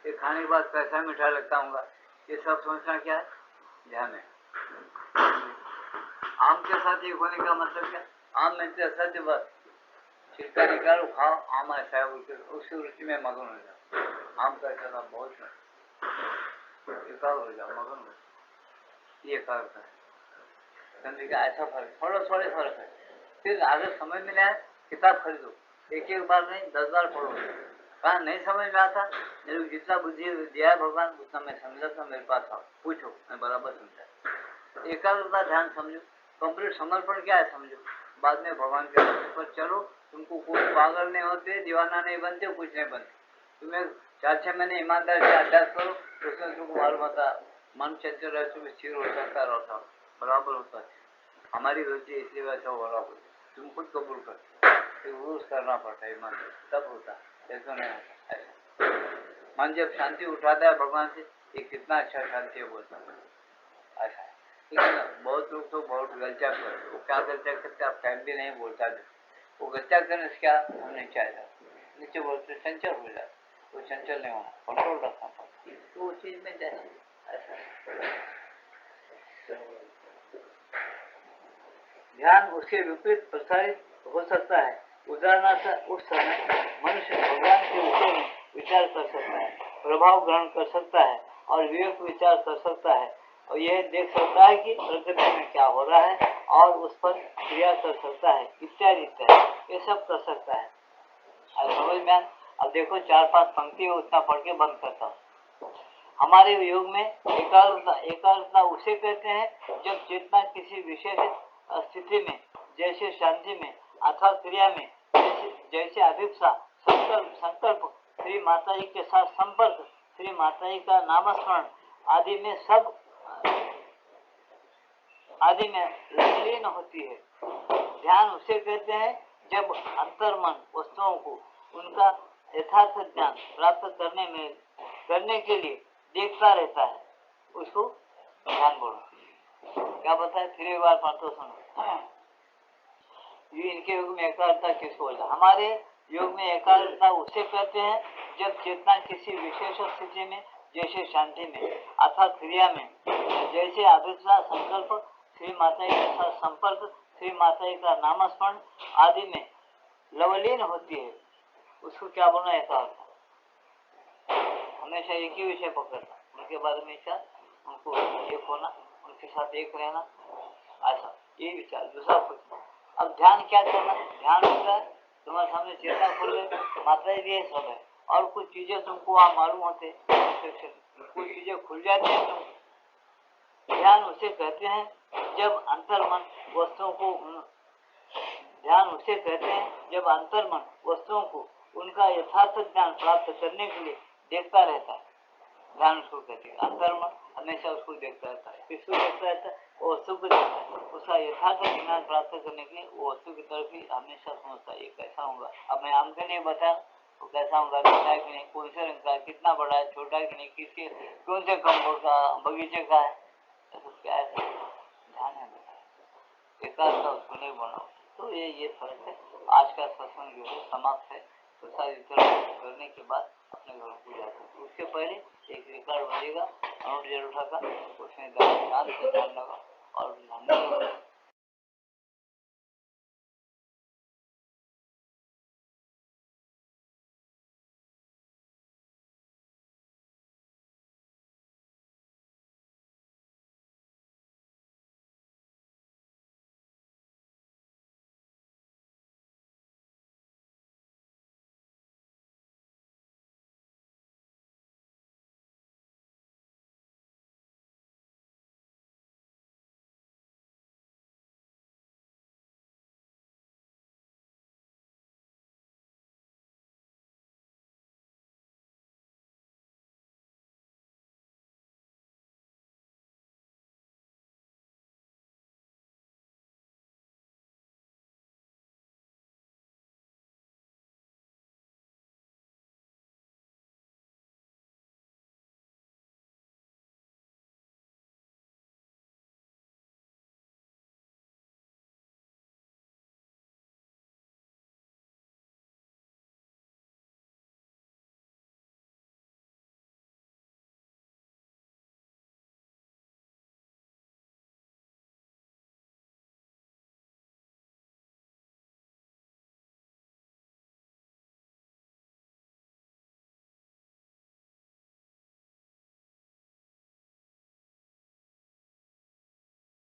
ये खाने के बाद कैसा मीठा लगता होगा, ये सब सोचना क्या है, ध्यान है। आम के साथ एक होने का मतलब क्या, आम में से असत्य बस छिलका निकालो खाओ, आम ऐसा है, उसी रुचि में मगन हो जाओ। आम का ऐसा बहुत एकाग्र हो जाओ, मगन हो जाओ, ये एकाग्रता है। समझे क्या, ऐसा फर्क, थोड़ा थोड़े फर्क है। फिर आगे समझ में नहीं आया, किताब खरीदो, एक एक बार नहीं 10 बार पढ़ो। कहाँ नहीं समझ में आता, मेरे को जितना बुद्धि दिया है भगवान उतना मैं समझा था, मेरे पास आओ पूछो, मैं बराबर समझा। एकाग्रता ध्यान समझो, कंप्लीट समर्पण क्या है समझो, बाद में भगवान के रास्ते पर चलो। तुमको कोई पागल नहीं होते, दीवाना नहीं बनते, कुछ नहीं बनते। तुम्हें 4-6 महीने ईमानदारी से अभ्यास करो, तो उसमें तुमको मालूम होता मन चंचल रहते हुए स्थिर हो सकता रहता, बराबर होता है। हमारी गलती इसलिए वैसा हो रहा, तुम खुद कबूल कर, रोज करना पड़ता है ईमानदारी, तब होता है, ऐसा नहीं होता। ऐसा मन जब शांति उठाता है भगवान से, ये कितना अच्छा शांति है बोलता है, ऐसा है। ठीक है ना, बहुत लोग तो बहुत गलतियाँ करते, वो क्या गलतियाँ करते आप टाइम भी नहीं बोलता है, वो गलतियाँ करने से क्या हम नहीं चाहता, नीचे बोलते चंचल हो जाए, वो चंचल नहीं होना, कंट्रोल रखना पड़ता, तो वो चीज में जाए, ऐसा। ध्यान उसके विपरीत प्रसारित हो सकता है। उदाहरणार्थ उस समय मनुष्य भगवान के विषय में विचार कर सकता है, प्रभाव ग्रहण कर सकता है और विवेक विचार कर सकता है, और यह देख सकता है कि प्रकृति में क्या हो रहा है और उस पर क्रिया कर सकता है, इत्यादि इत्यादि, ये सब कर सकता है। अब समझ में, अब देखो 4-5 पंक्ति उतना पढ़ के बंद करता हूँ। हमारे योग में एकाग्रता उसे कहते हैं जब चेतना किसी विशेष स्थिति में, जैसे शांति में अथवा क्रिया में, जैसे अभिप्सा, संकल्प, श्री माता जी के साथ संपर्क, श्री माता जी का नामस्मरण आदि में लीन होती है। ध्यान उसे कहते हैं जब अंतर्मन वस्तुओं को उनका यथार्थ ज्ञान प्राप्त करने के लिए देखता रहता है, उसको ध्यान बोलो। क्या बताए, फिर एक बार पढ़ तो सुनो। ये इनके योग में एकाग्रता किसको बोलते हैं? हमारे योग में एकाग्रता उसे कहते हैं जब चेतना किसी विशेष स्थिति में, जैसे शांति में अथवा क्रिया में, जैसे अभिप्सा, संकल्प, श्री माता जी के साथ संपर्क, श्री माता जी का नामस्मरण आदि में लवलीन होती है, उसको क्या बोलना, एकाग्रता। हमेशा एक ही विषय पकड़ना, उनके बारे में विचार, उनको एक होना, उनके साथ एक रहना, ऐसा ये विचार, दूसरा कुछ। अब ध्यान क्या करना, ध्यान होता है तुम्हारे सामने चेतना खुल गई, मात्रा भी सब है, और कुछ चीजें तुमको वहाँ मालूम होते, कुछ चीजें खुल जाती है तुम। ध्यान उसे कहते हैं जब अंतर्मन वस्तुओं को, ध्यान उसे कहते हैं जब अंतर्मन वस्तुओं को उनका यथार्थ ज्ञान प्राप्त करने के लिए देखता रहता है। ध्यान उसको कहते हैं, अंतर्मन हमेशा उसको देखता रहता है, किसको देखता रहता है, वो वस्तु को देखता है, उसका यथार्थ ज्ञान प्राप्त करने के लिए वो वस्तु की तरफ ही हमेशा सोचता है, ये कैसा होगा। अब मैं आम का नहीं बताया वो कैसा होगा, मीठा है कि नहीं, कौन से रंग का है, कितना बड़ा है, छोटा है कि नहीं, किसके कौन से कमरों का बगीचे का है, तो क्या है, ध्यान है बताया, एकाग्रता उसको नहीं बनाओ। तो ये फर्क है। आज का सत्संग जो है समाप्त है, तो सारी करने के बाद अपने घर को जाते हैं। उसके पहले एक रिकॉर्ड बनेगा, अनूठ जरूर उठाकर उसमें ध्यान